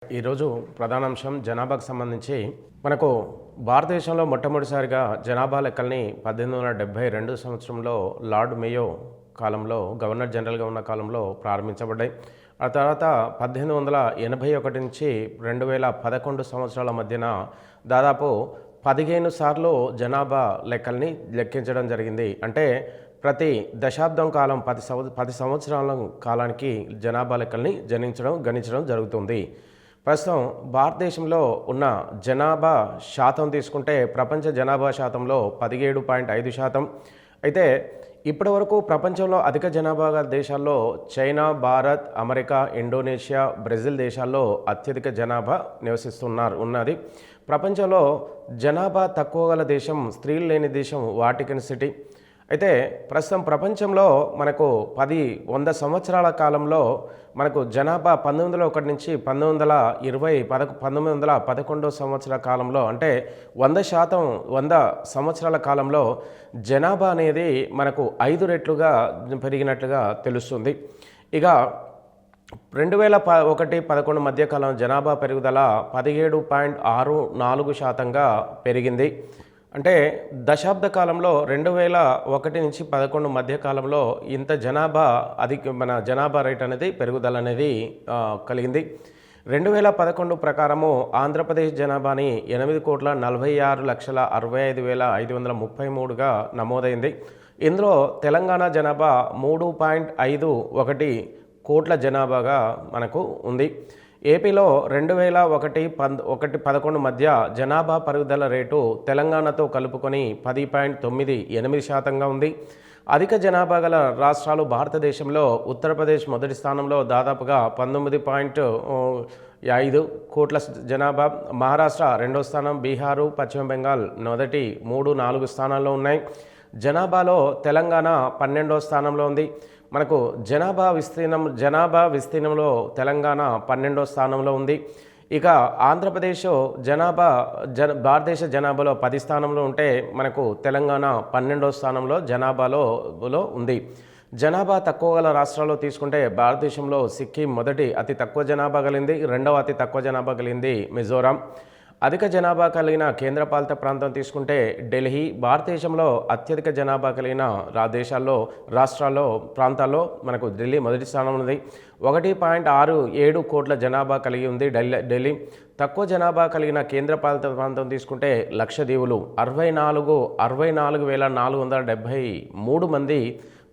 ఈరోజు ప్రధానాంశం జనాభాకు సంబంధించి మనకు భారతదేశంలో మొట్టమొదటిసారిగా జనాభా లెక్కల్ని 1872 సంవత్సరంలో లార్డ్ మేయో కాలంలో గవర్నర్ జనరల్గా ఉన్న కాలంలో ప్రారంభించబడ్డాయి. ఆ తర్వాత 1881 నుంచి 2011 సంవత్సరాల మధ్యన దాదాపు 15 సార్లు జనాభా లెక్కల్ని లెక్కించడం జరిగింది. అంటే ప్రతి దశాబ్దం కాలం 10 సంవత్సరాల కాలానికి జనాభా లెక్కల్ని గణించడం జరుగుతుంది. ప్రస్తుతం భారతదేశంలో ఉన్న జనాభా శాతం తీసుకుంటే ప్రపంచ జనాభా శాతంలో 17.5%. అయితే ఇప్పటి వరకు ప్రపంచంలో అధిక జనాభా గల దేశాల్లో China, Bharat, America, Indonesia, Brazil దేశాల్లో అత్యధిక జనాభా ఉన్నది. ప్రపంచంలో జనాభా తక్కువ గల దేశం, స్త్రీలు లేని దేశం వాటికన్ సిటీ. అయితే ప్రస్తుతం ప్రపంచంలో మనకు 100 సంవత్సరాల కాలంలో మనకు జనాభా 1901 నుంచి 1911 సంవత్సరాల కాలంలో అంటే 100 సంవత్సరాల కాలంలో జనాభా అనేది మనకు 5 రెట్లుగా పెరిగినట్లుగా తెలుస్తుంది. ఇక 2001-11 మధ్యకాలం జనాభా పెరుగుదల 17.64%గా పెరిగింది. అంటే దశాబ్ద కాలంలో 2001 నుంచి 11 మధ్య కాలంలో ఇంత మన జనాభా రేట్ అనేది పెరుగుదల అనేది కలిగింది. 2011 ప్రకారము ఆంధ్రప్రదేశ్ జనాభాని 8,46,65,533గా నమోదైంది. ఇందులో తెలంగాణ జనాభా 3.51 కోట్ల జనాభాగా మనకు ఉంది. ఏపీలో 2001-11 మధ్య జనాభా పెరుగుదల రేటు తెలంగాణతో కలుపుకొని 10.98%గా ఉంది. అధిక జనాభా గల రాష్ట్రాలు భారతదేశంలో ఉత్తరప్రదేశ్ మొదటి స్థానంలో దాదాపుగా 19.5 కోట్ల జనాభా, మహారాష్ట్ర రెండో స్థానం, బీహారు, పశ్చిమ బెంగాల్ మొదటి 3-4 స్థానాల్లో ఉన్నాయి. జనాభాలో తెలంగాణ 12వ స్థానంలో ఉంది. మనకు జనాభా విస్తీర్ణంలో తెలంగాణ 12వ స్థానంలో ఉంది. ఇక ఆంధ్రప్రదేశ్ భారతదేశ జనాభాలో 10 స్థానంలో ఉంటే మనకు తెలంగాణ 12వ స్థానంలో జనాభాలో ఉంది. జనాభా తక్కువ గల రాష్ట్రాల్లో తీసుకుంటే భారతదేశంలో సిక్కిం మొదటి అతి తక్కువ జనాభా కలిగింది, రెండవ అతి తక్కువ జనాభా కలిగింది మిజోరాం. అధిక జనాభా కలిగిన కేంద్రపాలిత ప్రాంతం తీసుకుంటే ఢిల్లీ. భారతదేశంలో అత్యధిక జనాభా కలిగిన రాష్ట్రాల్లో ప్రాంతాల్లో మనకు ఢిల్లీ మొదటి స్థానంలో ఉంది. 1.67 కోట్ల జనాభా కలిగి ఉంది ఢిల్లీ. తక్కువ జనాభా కలిగిన కేంద్రపాలిత ప్రాంతం తీసుకుంటే లక్షద్వీపులు 64,473 మంది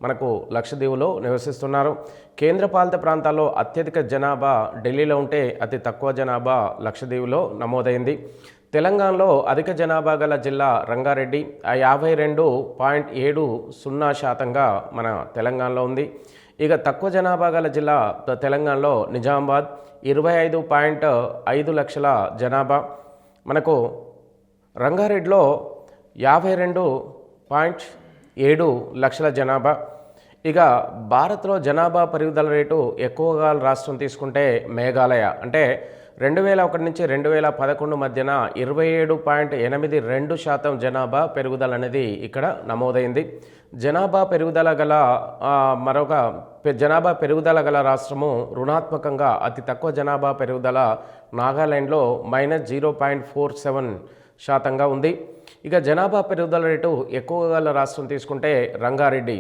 మనకు లక్షద్వీపులో నివసిస్తున్నారు. కేంద్రపాలిత ప్రాంతాల్లో అత్యధిక జనాభా ఢిల్లీలో ఉంటే అతి తక్కువ జనాభా లక్షద్వీపులో నమోదైంది. తెలంగాణలో అధిక జనాభా గల జిల్లా రంగారెడ్డి 52.70% మన తెలంగాణలో ఉంది. ఇక తక్కువ జనాభా గల జిల్లా తెలంగాణలో నిజామాబాద్ 25.5 లక్షల జనాభా. మనకు రంగారెడ్డిలో 52.7 లక్షల జనాభా. ఇక భారత్లో జనాభా పెరుగుదల రేటు ఎక్కువగా రాష్ట్రం తీసుకుంటే మేఘాలయ. అంటే 2001 నుంచి 2011 మధ్యన 27.82% జనాభా పెరుగుదల అనేది ఇక్కడ నమోదైంది. జనాభా పెరుగుదల గల రాష్ట్రము రుణాత్మకంగా అతి తక్కువ జనాభా పెరుగుదల నాగాలాండ్లో -0.47%గా ఉంది. ఇక జనాభా పెరుగుదల రేటు ఎక్కువగా గల రాష్ట్రం తీసుకుంటే రంగారెడ్డి.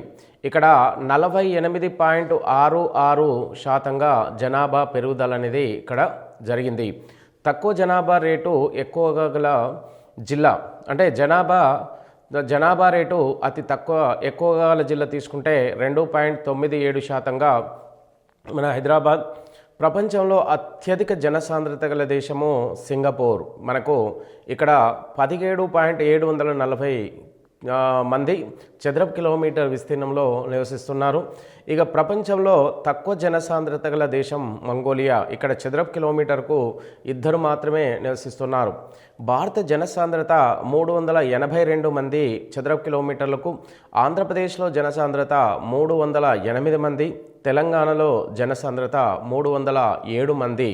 ఇక్కడ 48.66%గా జనాభా పెరుగుదల అనేది ఇక్కడ జరిగింది. తక్కువ జనాభా రేటు ఎక్కువగా గల జిల్లా అంటే జనాభా రేటు ఎక్కువగా గల జిల్లా తీసుకుంటే 2.97%గా మన హైదరాబాద్. ప్రపంచంలో అత్యధిక జనసాంద్రత గల దేశము సింగపూర్. మనకు ఇక్కడ 17.740 మంది చదరపు కిలోమీటర్ విస్తీర్ణంలో నివసిస్తున్నారు. ఇక ప్రపంచంలో తక్కువ జనసాంద్రత గల దేశం మంగోలియా. ఇక్కడ చదరపు కిలోమీటర్కు 2 మాత్రమే నివసిస్తున్నారు. భారత జనసాంద్రత 382 మంది చదరపు కిలోమీటర్లకు. ఆంధ్రప్రదేశ్లో జనసాంద్రత 308 మంది. తెలంగాణలో జనసాంద్రత 307 మంది.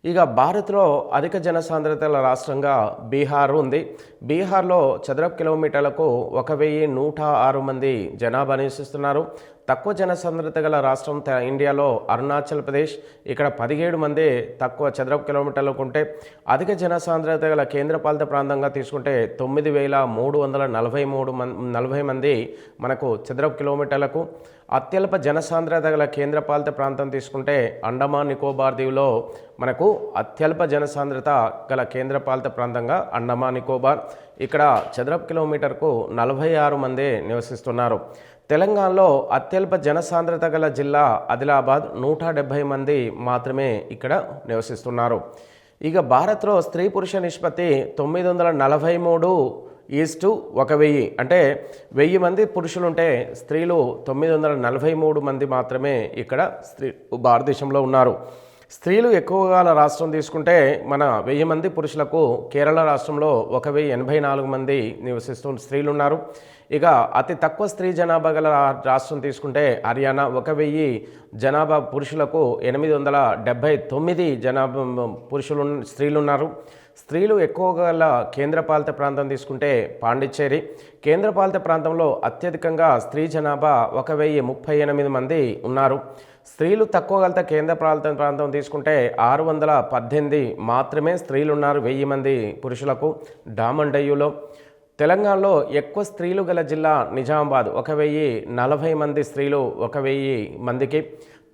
ఇక భారత్లో అధిక జనసాంద్రత రాష్ట్రంగా బీహార్ ఉంది. బీహార్లో చదరపు కిలోమీటర్లకు 1106 మంది జనాభా నివసిస్తున్నారు. తక్కువ జనసాంద్రత గల రాష్ట్రం ఇండియాలో అరుణాచల్ ప్రదేశ్. ఇక్కడ 17 మంది తక్కువ చదరపు కిలోమీటర్లకు ఉంటే, అధిక జనసాంద్రత గల కేంద్రపాలిత ప్రాంతంగా తీసుకుంటే 9,340 మంది మనకు చదరపు కిలోమీటర్లకు. అత్యల్ప జనసాంద్రత గల కేంద్రపాలిత ప్రాంతం తీసుకుంటే అండమాన్ నికోబార్ దీవులో మనకు అత్యల్ప జనసాంద్రత గల కేంద్రపాలిత ప్రాంతంగా అండమాన్ నికోబార్. ఇక్కడ చదరపు కిలోమీటర్కు 46 మంది నివసిస్తున్నారు. తెలంగాణలో అత్యల్ప జనసాంద్రత గల జిల్లా ఆదిలాబాద్, 170 మంది మాత్రమే ఇక్కడ నివసిస్తున్నారు. ఇక భారత్లో స్త్రీ పురుష నిష్పత్తి 943:1000. అంటే 1000 మంది పురుషులుంటే స్త్రీలు 943 మంది మాత్రమే ఇక్కడ భారతదేశంలో ఉన్నారు. స్త్రీలు ఎక్కువగా గల రాష్ట్రం తీసుకుంటే మన 1000 మంది పురుషులకు కేరళ రాష్ట్రంలో 1084 మంది స్త్రీలు ఉన్నారు. ఇక అతి తక్కువ స్త్రీ జనాభా గల రాష్ట్రం తీసుకుంటే హర్యానా, 1000 జనాభా పురుషులకు 879 జనాభా స్త్రీలు ఉన్నారు. స్త్రీలు ఎక్కువగా గల కేంద్రపాలిత ప్రాంతం తీసుకుంటే పాండిచ్చేరి. కేంద్రపాలిత ప్రాంతంలో అత్యధికంగా స్త్రీ జనాభా 1038 మంది ఉన్నారు. స్త్రీలు తక్కువ గల కేంద్రపాలిత ప్రాంతం తీసుకుంటే 618 మాత్రమే స్త్రీలు ఉన్నారు 1000 మంది పురుషులకు. డామన్ డయ్యూలో. తెలంగాణలో ఎక్కువ స్త్రీలు గల జిల్లా నిజామాబాద్, 1040 మంది స్త్రీలు 1000 మందికి.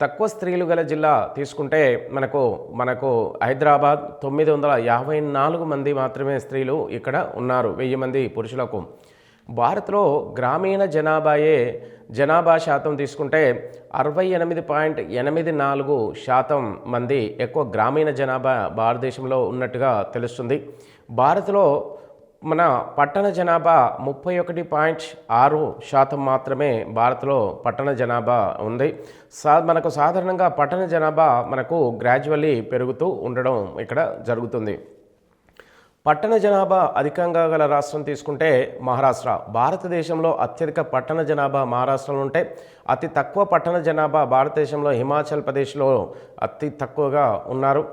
తక్కువ స్త్రీలు గల జిల్లా తీసుకుంటే మనకు హైదరాబాద్, 954 మంది మాత్రమే స్త్రీలు ఇక్కడ ఉన్నారు 1000 మంది పురుషులకు. భారత్లో గ్రామీణ జనాభా శాతం తీసుకుంటే 68.84% మంది ఎక్కువ గ్రామీణ జనాభా భారతదేశంలో ఉన్నట్టుగా తెలుస్తుంది. భారత్లో మన పట్టణ జనాభా 31.6% మాత్రమే భారత్లో పట్టణ జనాభా ఉంది. మనకు సాధారణంగా పట్టణ జనాభా మనకు గ్రాడ్యువల్లీ పెరుగుతూ ఉండడం ఇక్కడ జరుగుతుంది. పట్టణ జనాభా అధికంగా గల రాష్ట్రం తీసుకుంటే మహారాష్ట్ర. భారతదేశంలో అత్యధిక పట్టణ జనాభా మహారాష్ట్రలో ఉంటే, అతి తక్కువ పట్టణ జనాభా భారతదేశంలో హిమాచల్ ప్రదేశ్లో అతి తక్కువగా ఉన్నారు.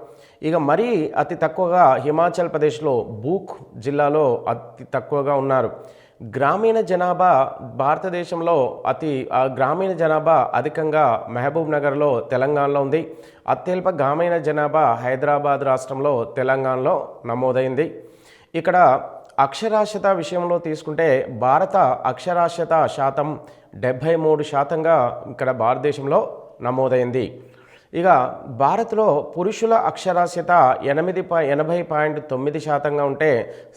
ఇక మరీ అతి తక్కువగా హిమాచల్ ప్రదేశ్లో బూక్ జిల్లాలో అతి తక్కువగా ఉన్నారు. గ్రామీణ జనాభా భారతదేశంలో గ్రామీణ జనాభా అధికంగా మహబూబ్ నగర్లో తెలంగాణలో ఉంది. అత్యల్ప గ్రామీణ జనాభా హైదరాబాద్ రాష్ట్రంలో తెలంగాణలో నమోదైంది. ఇక్కడ అక్షరాస్యత విషయంలో తీసుకుంటే భారత అక్షరాస్యత శాతం 73%గా ఇక్కడ భారతదేశంలో నమోదైంది. ఇక భారత్లో పురుషుల అక్షరాస్యత 80.9%గా ఉంటే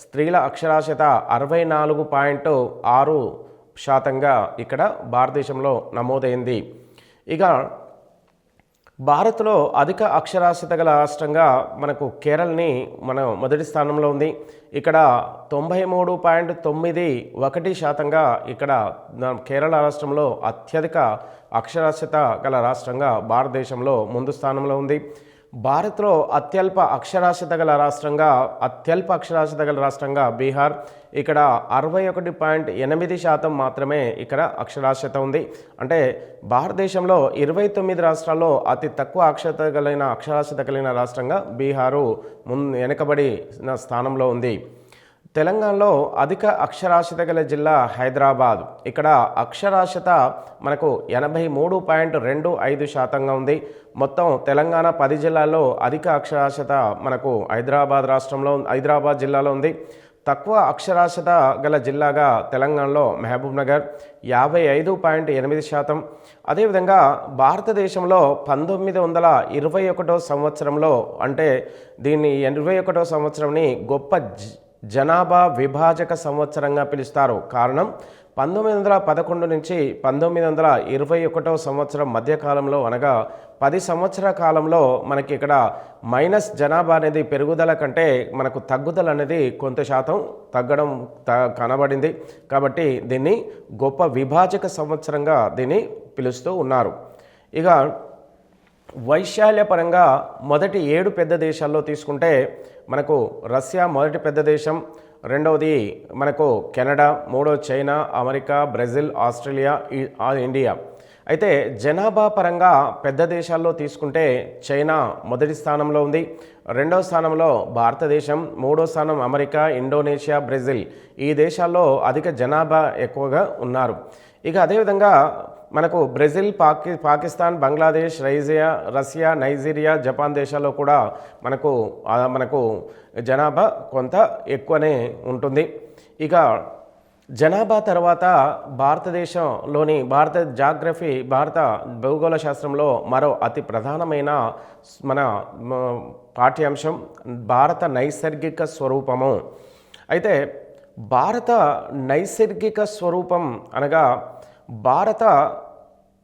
స్త్రీల అక్షరాస్యత 64.6%గా ఇక్కడ భారతదేశంలో నమోదైంది. ఇక భారత్లో అధిక అక్షరాస్యత గల రాష్ట్రంగా మనకు కేరళని మొదటి స్థానంలో ఉంది. ఇక్కడ 93.91%గా ఇక్కడ కేరళ రాష్ట్రంలో అత్యధిక అక్షరాస్యత గల రాష్ట్రంగా భారతదేశంలో ముందు స్థానంలో ఉంది. భారత్లో అత్యల్ప అక్షరాస్యత గల రాష్ట్రంగా బీహార్. ఇక్కడ 61.8% మాత్రమే ఇక్కడ అక్షరాస్యత ఉంది. అంటే భారతదేశంలో 29 రాష్ట్రాల్లో అతి తక్కువ అక్షరాస్యత కలిగిన రాష్ట్రంగా బీహారు వెనుకబడిన స్థానంలో ఉంది. తెలంగాణలో అధిక అక్షరాస్యత గల జిల్లా హైదరాబాద్. ఇక్కడ అక్షరాస్యత మనకు 83.25%గా ఉంది. మొత్తం తెలంగాణ 10 జిల్లాల్లో అధిక అక్షరాస్యత మనకు హైదరాబాద్ జిల్లాలో ఉంది. తక్కువ అక్షరాస్యత గల జిల్లాగా తెలంగాణలో మహబూబ్ నగర్ 55.8%. అదేవిధంగా భారతదేశంలో 1921 సంవత్సరంలో, అంటే దీన్ని 21వ సంవత్సరంని గొప్ప జనాభా విభాజక సంవత్సరంగా పిలుస్తారు. కారణం 1911 నుంచి 1921 సంవత్సరం మధ్యకాలంలో, అనగా 10 సంవత్సరాల కాలంలో మనకి ఇక్కడ మైనస్ జనాభా అనేది పెరుగుదల కంటే మనకు తగ్గుదల అనేది కొంత శాతం తగ్గడం కనబడింది. కాబట్టి దీన్ని గొప్ప విభాజక సంవత్సరంగా దీన్ని పిలుస్తూ ఉన్నారు. ఇక వైశాల్య పరంగా మొదటి 7 పెద్ద దేశాల్లో తీసుకుంటే మనకు రష్యా మొదటి పెద్ద దేశం, రెండవది మనకు కెనడా, మూడవది China, America, Brazil, Australia, India. అయితే జనాభా పరంగా పెద్ద దేశాల్లో తీసుకుంటే చైనా మొదటి స్థానంలో ఉంది, రెండవ స్థానంలో భారతదేశం, మూడో స్థానం అమెరికా, ఇండోనేషియా, బ్రెజిల్. ఈ దేశాల్లో అధిక జనాభా ఎక్కువగా ఉన్నారు. ఇక అదేవిధంగా మనకు Brazil, Pakistan, Bangladesh, Russia, Nigeria, Japan దేశాల్లో కూడా మనకు జనాభా కొంత ఎక్కువనే ఉంటుంది. ఇక జనాభా తర్వాత భారత జాగ్రఫీ, భారత భూగోళ శాస్త్రంలో మరో అతి ప్రధానమైన మన పాఠ్యాంశం భారత నైసర్గిక స్వరూపము. అయితే భారత నైసర్గిక స్వరూపం అనగా భారత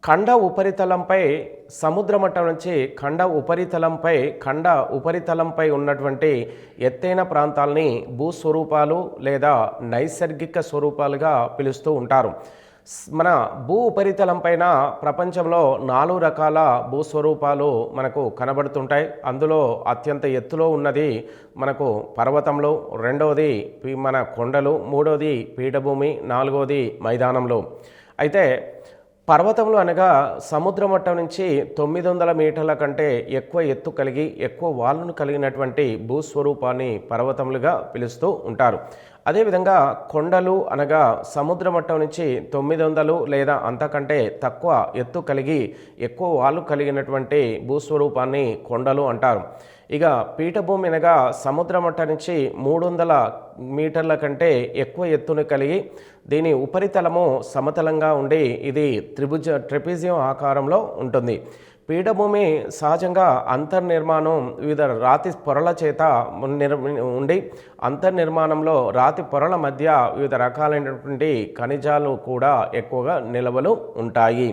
ఖండ ఉపరితలంపై సముద్ర మట్టం నుంచి ఖండ ఉపరితలంపై ఉన్నటువంటి ఎత్తైన ప్రాంతాలని భూస్వరూపాలు లేదా నైసర్గిక స్వరూపాలుగా పిలుస్తూ ఉంటారు. మన భూ ఉపరితలం పైన ప్రపంచంలో 4 రకాల భూస్వరూపాలు మనకు కనబడుతుంటాయి. అందులో అత్యంత ఎత్తులో ఉన్నది మనకు పర్వతంలో, రెండవది మన కొండలు, మూడవది పీఠభూమి, నాలుగవది మైదానంలో. అయితే పర్వతంలో అనగా సముద్ర మట్టం నుంచి 900 మీటర్ల కంటే ఎక్కువ ఎత్తు కలిగి ఎక్కువ వాలును కలిగినటువంటి భూస్వరూపాన్ని పర్వతములుగా పిలుస్తూ ఉంటారు. అదేవిధంగా కొండలు అనగా సముద్ర మట్టం నుంచి 900 లేదా అంతకంటే తక్కువ ఎత్తు కలిగి ఎక్కువ వాలు కలిగినటువంటి భూస్వరూపాన్ని కొండలు అంటారు. ఇక పీఠభూమి అనగా సముద్ర మట్టం నుంచి 300 మీటర్ల కంటే ఎక్కువ ఎత్తును కలిగి దీని ఉపరితలము సమతలంగా ఉండి ఇది ట్రెపిజియం ఆకారంలో ఉంటుంది. పీఠభూమి సహజంగా అంతర్నిర్మాణం వివిధ రాతి పొరల చేత ఉండి అంతర్నిర్మాణంలో రాతి పొరల మధ్య వివిధ రకాలైనటువంటి ఖనిజాలు కూడా ఎక్కువగా నిల్వలు ఉంటాయి.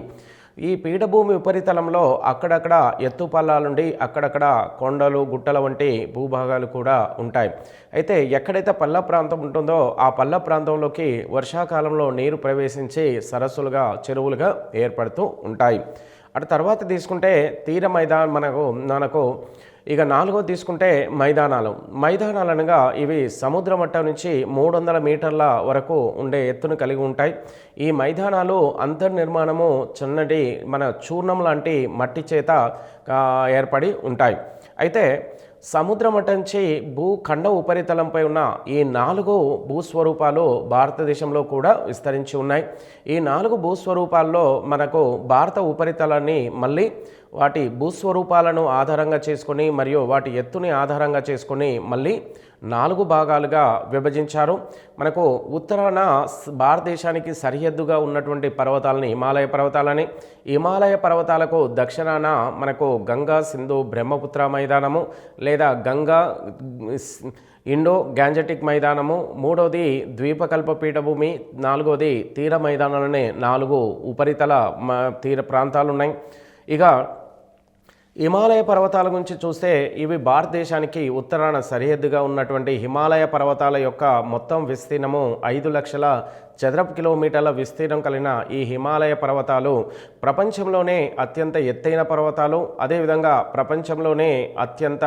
ఈ పీఠభూమి ఉపరితలంలో అక్కడక్కడ ఎత్తుపల్లాలుండి అక్కడక్కడ కొండలు, గుట్టల వంటి భూభాగాలు కూడా ఉంటాయి. అయితే ఎక్కడైతే పల్ల ప్రాంతం ఉంటుందో ఆ పల్ల ప్రాంతంలోకి వర్షాకాలంలో నీరు ప్రవేశించి సరస్సులుగా, చెరువులుగా ఏర్పడుతూ ఉంటాయి. అటు తర్వాత తీసుకుంటే తీర మనకు ఇక 4వది తీసుకుంటే మైదానాలు అనగా ఇవి సముద్ర మట్టం నుంచి 300 మీటర్ల వరకు ఉండే ఎత్తును కలిగి ఉంటాయి. ఈ మైదానాలు అంతర్నిర్మాణము చిన్నటి మన చూర్ణం లాంటి మట్టి చేత ఏర్పడి ఉంటాయి. అయితే సముద్ర మట్టం నుంచి ఖండ ఉపరితలంపై ఉన్న ఈ 4 భూస్వరూపాలు భారతదేశంలో కూడా విస్తరించి ఉన్నాయి. ఈ 4 భూస్వరూపాల్లో మనకు భారత ఉపరితలాన్ని మళ్ళీ వాటి భూస్వరూపాలను ఆధారంగా చేసుకొని మరియు వాటి ఎత్తుని ఆధారంగా చేసుకొని మళ్ళీ 4 భాగాలుగా విభజించారు. మనకు ఉత్తరాన భారతదేశానికి సరిహద్దుగా ఉన్నటువంటి పర్వతాలని హిమాలయ పర్వతాలకు దక్షిణాన మనకు గంగా, సింధు, బ్రహ్మపుత్ర మైదానము లేదా గంగా ఇండో గ్యాంజెటిక్ మైదానము, మూడవది ద్వీపకల్ప పీఠభూమి, నాలుగవది తీర మైదానాలనే 4 ఉపరితల తీర ప్రాంతాలు ఉన్నాయి. ఇక హిమాలయ పర్వతాల గురించి చూస్తే ఇవి భారతదేశానికి ఉత్తరాన సరిహద్దుగా ఉన్నటువంటి హిమాలయ పర్వతాల యొక్క మొత్తం విస్తీర్ణము 5 లక్షల చదరపు కిలోమీటర్ల విస్తీర్ణం కలిగిన ఈ హిమాలయ పర్వతాలు ప్రపంచంలోనే అత్యంత ఎత్తైన పర్వతాలు, అదేవిధంగా ప్రపంచంలోనే అత్యంత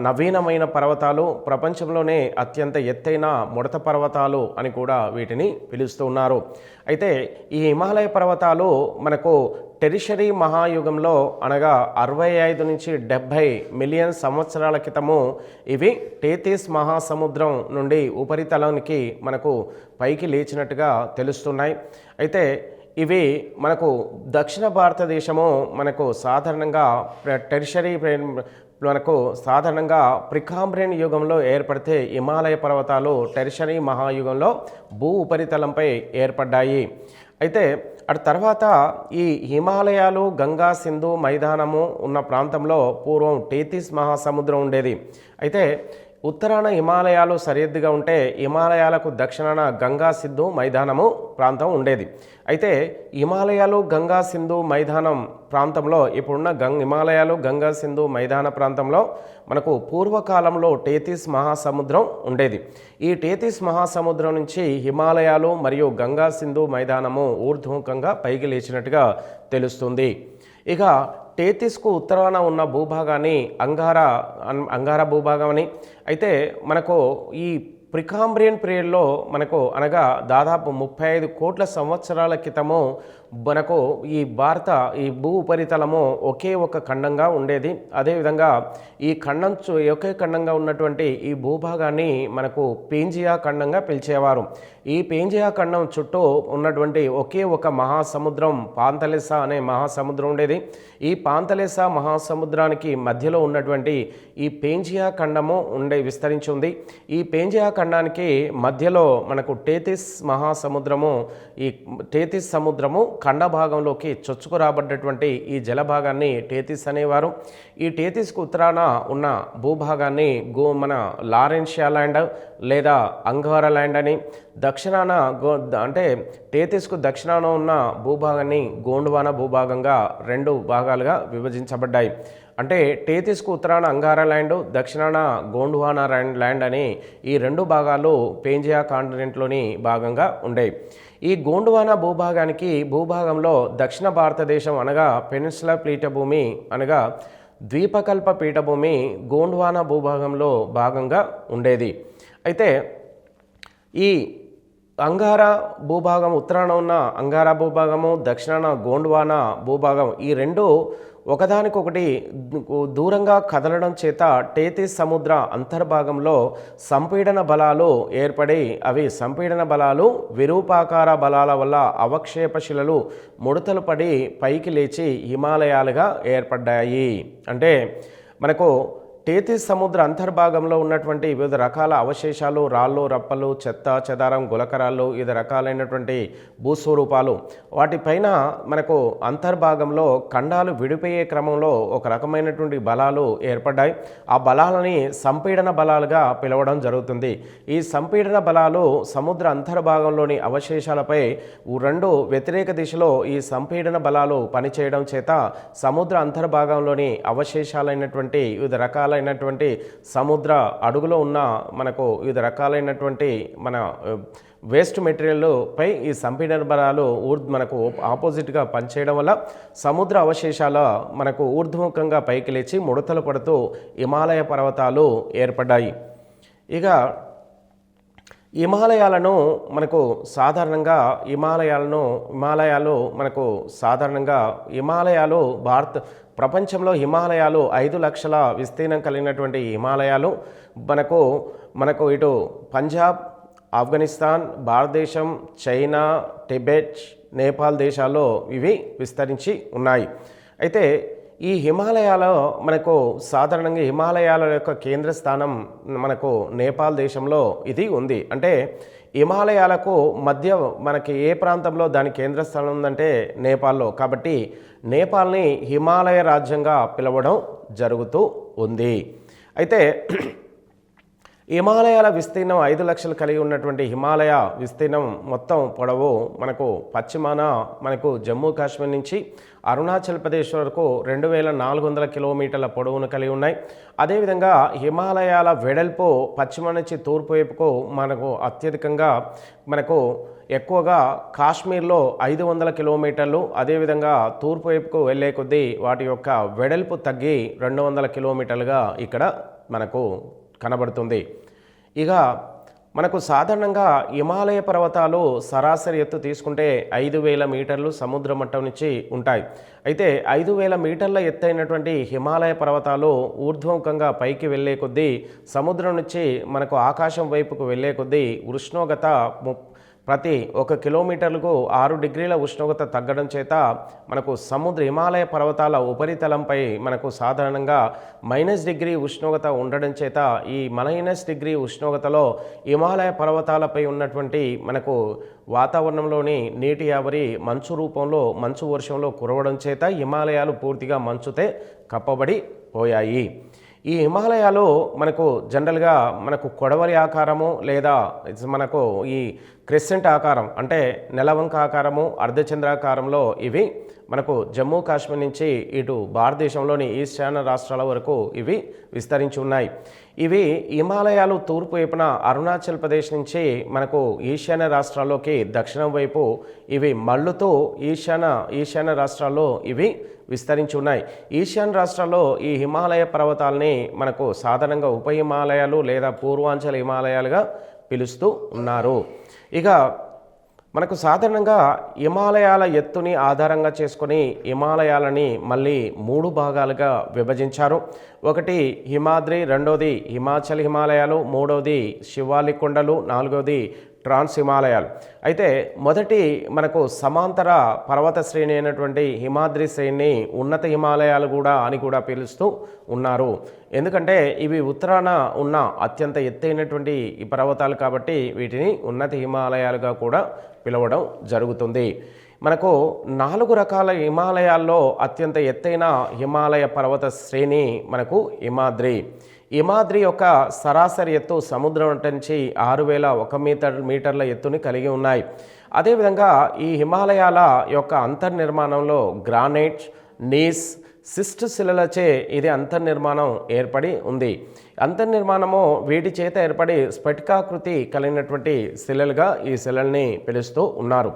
నవీనమైన పర్వతాలు, ప్రపంచంలోనే అత్యంత ఎత్తైన ముడత పర్వతాలు అని కూడా వీటిని పిలుస్తూ ఉన్నారు. అయితే ఈ హిమాలయ పర్వతాలు మనకు టెరిషరీ మహాయుగంలో అనగా 65 నుంచి 70 మిలియన్ సంవత్సరాల క్రితము ఇవి టేతిస్ మహాసముద్రం నుండి ఉపరితలానికి మనకు పైకి లేచినట్టుగా తెలుస్తున్నాయి. అయితే ఇవి మనకు దక్షిణ భారతదేశము మనకు సాధారణంగా ప్రికాంబ్రియన్ యుగంలో ఏర్పడితే హిమాలయ పర్వతాలు టెరిషరీ మహాయుగంలో భూ ఉపరితలంపై ఏర్పడ్డాయి. అయితే అటు తర్వాత ఈ హిమాలయాలు, గంగా, సింధు మైదానము ఉన్న ప్రాంతంలో పూర్వం టేతిస్ మహాసముద్రం ఉండేది. అయితే ఉత్తరాన హిమాలయాలు సరిహద్దుగా ఉంటే హిమాలయాలకు దక్షిణాన గంగా, సింధు మైదానము ప్రాంతం ఉండేది. అయితే హిమాలయాలు, గంగా, సింధు మైదానం ప్రాంతంలో ఇప్పుడున్న హిమాలయాలు, గంగా, సింధు మైదాన ప్రాంతంలో మనకు పూర్వకాలంలో టేతిస్ మహాసముద్రం ఉండేది. ఈ టేతిస్ మహాసముద్రం నుంచి హిమాలయాలు మరియు గంగా, సింధు మైదానము ఊర్ధ్వముఖంగా పైకి లేచినట్టుగా తెలుస్తుంది. ఇక టేతిస్కు ఉత్తరాన ఉన్న భూభాగాన్ని అంగారా భూభాగం అని, అయితే మనకు ఈ ప్రికాంబ్రియన్ పీరియడ్లో మనకు అనగా దాదాపు 35 కోట్ల సంవత్సరాల క్రితము మనకు ఈ భూ ఉపరితలము ఒకే ఒక ఖండంగా ఉండేది. అదేవిధంగా ఈ ఖండం ఒకే ఖండంగా ఉన్నటువంటి ఈ భూభాగాన్ని మనకు పేంజియా ఖండంగా పిలిచేవారు. ఈ పేంజియా ఖండం చుట్టూ ఉన్నటువంటి ఒకే ఒక మహాసముద్రం పాంతలెస్సా అనే మహాసముద్రం ఉండేది. ఈ పాంతలెస్సా మహాసముద్రానికి మధ్యలో ఉన్నటువంటి ఈ పేంజియా ఖండము విస్తరించి ఉంది. ఈ పేంజియా ఖండానికి మధ్యలో మనకు టేతిస్ మహాసముద్రము, ఈ టేతిస్ సముద్రము ఖండ భాగంలోకి చొచ్చుకురాబడ్డటువంటి ఈ జలభాగాన్ని టేతిస్ అనేవారు. ఈ టేతిస్కు ఉత్తరాన ఉన్న భూభాగాన్ని మన లారెన్షియా ల్యాండ్ లేదా అంగారా ల్యాండ్ అని, దక్షిణాన అంటే టేతిస్కు దక్షిణాన ఉన్న భూభాగాన్ని గోండ్వానా భూభాగంగా 2 భాగాలుగా విభజించబడ్డాయి. అంటే టేతిస్కు ఉత్తరాన అంగారా ల్యాండ్, దక్షిణాన గోండ్వానా ల్యాండ్ అని ఈ 2 భాగాలు పేంజియా కాంటినెంట్లోని భాగంగా ఉండేవి. ఈ గోండ్వానా భూభాగంలో దక్షిణ భారతదేశం అనగా పెనిన్సులా పీఠభూమి అనగా ద్వీపకల్ప పీఠభూమి గోండ్వానా భూభాగంలో భాగంగా ఉండేది. అయితే ఈ అంగారా భూభాగం ఉత్తరాన ఉన్న అంగారా భూభాగము, దక్షిణాన గోండ్వానా భూభాగం ఈ 2 ఒకదానికొకటి దూరంగా కదలడం చేత టేతిస్ సముద్ర అంతర్భాగంలో సంపీడన బలాలు ఏర్పడి అవి సంపీడన బలాలు విరూపాకార బలాల వల్ల అవక్షేప శిలలు ముడతలు పడి పైకి లేచి హిమాలయాలుగా ఏర్పడ్డాయి. అంటే మనకు టేతిస్ సముద్ర అంతర్భాగంలో ఉన్నటువంటి వివిధ రకాల అవశేషాలు, రాళ్ళు, రప్పలు, చెత్త చెదారం, గులకరాళ్ళు, వివిధ రకాలైనటువంటి భూస్వరూపాలు వాటిపైన మనకు అంతర్భాగంలో ఖండాలు విడిపోయే క్రమంలో ఒక రకమైనటువంటి బలాలు ఏర్పడ్డాయి. ఆ బలాలని సంపీడన బలాలుగా పిలవడం జరుగుతుంది. ఈ సంపీడన బలాలు సముద్ర అంతర్భాగంలోని అవశేషాలపై 2 వ్యతిరేక దిశలో ఈ సంపీడన బలాలు పనిచేయడం చేత సముద్ర అంతర్భాగంలోని అవశేషాలైనటువంటి వివిధ రకాలైనటువంటి సముద్ర అడుగులో ఉన్న మనకు వివిధ రకాలైనటువంటి మన వేస్ట్ మెటీరియల్ పై ఈ సంపీడన బలాలు మనకు ఆపోజిట్గా పనిచేయడం వల్ల సముద్ర అవశేషాల మనకు ఊర్ధ్వముఖంగా పైకి లేచి ముడతలు పడుతూ హిమాలయ పర్వతాలు ఏర్పడ్డాయి. ఇక హిమాలయాలు మనకు సాధారణంగా ప్రపంచంలో హిమాలయాలు 5 లక్షల విస్తీర్ణం కలిగినటువంటి హిమాలయాలు మనకు ఇటు పంజాబ్, ఆఫ్ఘనిస్తాన్, భారతదేశం, చైనా, టిబెట్, నేపాల్ దేశాల్లో ఇవి విస్తరించి ఉన్నాయి. అయితే ఈ హిమాలయాలో మనకు సాధారణంగా హిమాలయాల యొక్క కేంద్ర స్థానం మనకు నేపాల్ దేశంలో ఇది ఉంది. అంటే హిమాలయాలకు మధ్య మనకి ఏ ప్రాంతంలో దాని కేంద్ర స్థానం ఉందంటే నేపాల్లో. కాబట్టి నేపాల్ని హిమాలయ రాజ్యంగా పిలవడం జరుగుతూ ఉంది. అయితే హిమాలయాల విస్తీర్ణం 5 లక్షలు కలిగి ఉన్నటువంటి హిమాలయ విస్తీర్ణం మొత్తం పొడవు మనకు పశ్చిమాన మనకు జమ్మూ కాశ్మీర్ నుంచి అరుణాచల్ ప్రదేశ్ వరకు 2400 కిలోమీటర్ల పొడవును కలిగి ఉన్నాయి. అదేవిధంగా హిమాలయాల వెడల్పు పశ్చిమ నుంచి తూర్పు వైపుకు మనకు అత్యధికంగా మనకు ఎక్కువగా కాశ్మీర్లో 500 కిలోమీటర్లు, అదేవిధంగా తూర్పు వైపుకు వెళ్ళే కొద్దీ వాటి యొక్క వెడల్పు తగ్గి 200 కిలోమీటర్లుగా ఇక్కడ మనకు కనబడుతుంది. ఇక మనకు సాధారణంగా హిమాలయ పర్వతాలు సరాసరి ఎత్తు తీసుకుంటే 5000 మీటర్లు సముద్ర మట్టం నుంచి ఉంటాయి. అయితే 5000 మీటర్ల ఎత్తైనటువంటి హిమాలయ పర్వతాలు ఊర్ధ్వముఖంగా పైకి వెళ్ళే కొద్దీ సముద్రం నుంచి మనకు ఆకాశం వైపుకు వెళ్ళే కొద్దీ ఉష్ణోగ్రత ప్రతి 1 కిలోమీటర్లకు 6 డిగ్రీల ఉష్ణోగ్రత తగ్గడం చేత మనకు హిమాలయ పర్వతాల ఉపరితలంపై మనకు సాధారణంగా -డిగ్రీ ఉష్ణోగ్రత ఉండడం చేత ఈ -డిగ్రీ ఉష్ణోగ్రతలో హిమాలయ పర్వతాలపై ఉన్నటువంటి మనకు వాతావరణంలోని నీటి ఆవిరి మంచు వర్షంలో కురవడం చేత హిమాలయాలు పూర్తిగా మంచుతే కప్పబడి పోయాయి. ఈ హిమాలయాలు మనకు జనరల్గా మనకు కొడవలి ఆకారము లేదా మనకు ఈ క్రెసెంట్ ఆకారం అంటే నెలవంక ఆకారము, అర్ధచంద్రాకారంలో ఇవి మనకు జమ్మూ కాశ్మీర్ నుంచి ఇటు భారతదేశంలోని ఈశాన్య రాష్ట్రాల వరకు ఇవి విస్తరించి ఉన్నాయి. ఇవి హిమాలయాలు తూర్పు వైపున అరుణాచల్ ప్రదేశ్ నుంచి మనకు ఈశాన్య రాష్ట్రాల్లోకి దక్షిణం వైపు ఇవి మళ్ళుతూ ఈశాన్య రాష్ట్రాల్లో ఇవి విస్తరించి ఉన్నాయి. ఈశాన్య రాష్ట్రాల్లో ఈ హిమాలయ పర్వతాలని మనకు సాధారణంగా ఉప హిమాలయాలు లేదా పూర్వాంచల్ హిమాలయాలుగా పిలుస్తూ ఉన్నారు. ఇక మనకు సాధారణంగా హిమాలయాల ఎత్తుని ఆధారంగా చేసుకొని హిమాలయాలని మళ్ళీ 3 భాగాలుగా విభజించారు. ఒకటి హిమాద్రి, రెండోది హిమాచల్ హిమాలయాలు, మూడవది శివాలి కొండలు, నాలుగవది ట్రాన్స్ హిమాలయాలు. అయితే మొదటి మనకు సమాంతర పర్వత శ్రేణి అయినటువంటి హిమాద్రి శ్రేణిని ఉన్నత హిమాలయాలు కూడా అని కూడా పిలుస్తూ ఉన్నారు. ఎందుకంటే ఇవి ఉత్తరాన ఉన్న అత్యంత ఎత్తైనటువంటి ఈ పర్వతాలు కాబట్టి వీటిని ఉన్నత హిమాలయాలుగా కూడా పిలవడం జరుగుతుంది. మనకు 4 రకాల హిమాలయాల్లో అత్యంత ఎత్తైన హిమాలయ పర్వత శ్రేణి మనకు హిమాద్రి. హిమాద్రి యొక్క సరాసరి ఎత్తు సముద్రం నుంచి 6001 మీటర్ల ఎత్తుని కలిగి ఉన్నాయి. అదేవిధంగా ఈ హిమాలయాల యొక్క అంతర్నిర్మాణంలో గ్రానైట్, నీస్, సిస్ట్ శిలలచే ఇది అంతర్నిర్మాణం ఏర్పడి ఉంది. అంతర్నిర్మాణము వీటి చేత ఏర్పడి స్ఫటికాకృతి కలిగినటువంటి శిలలుగా ఈ శిలల్ని పిలుస్తూ ఉన్నారు.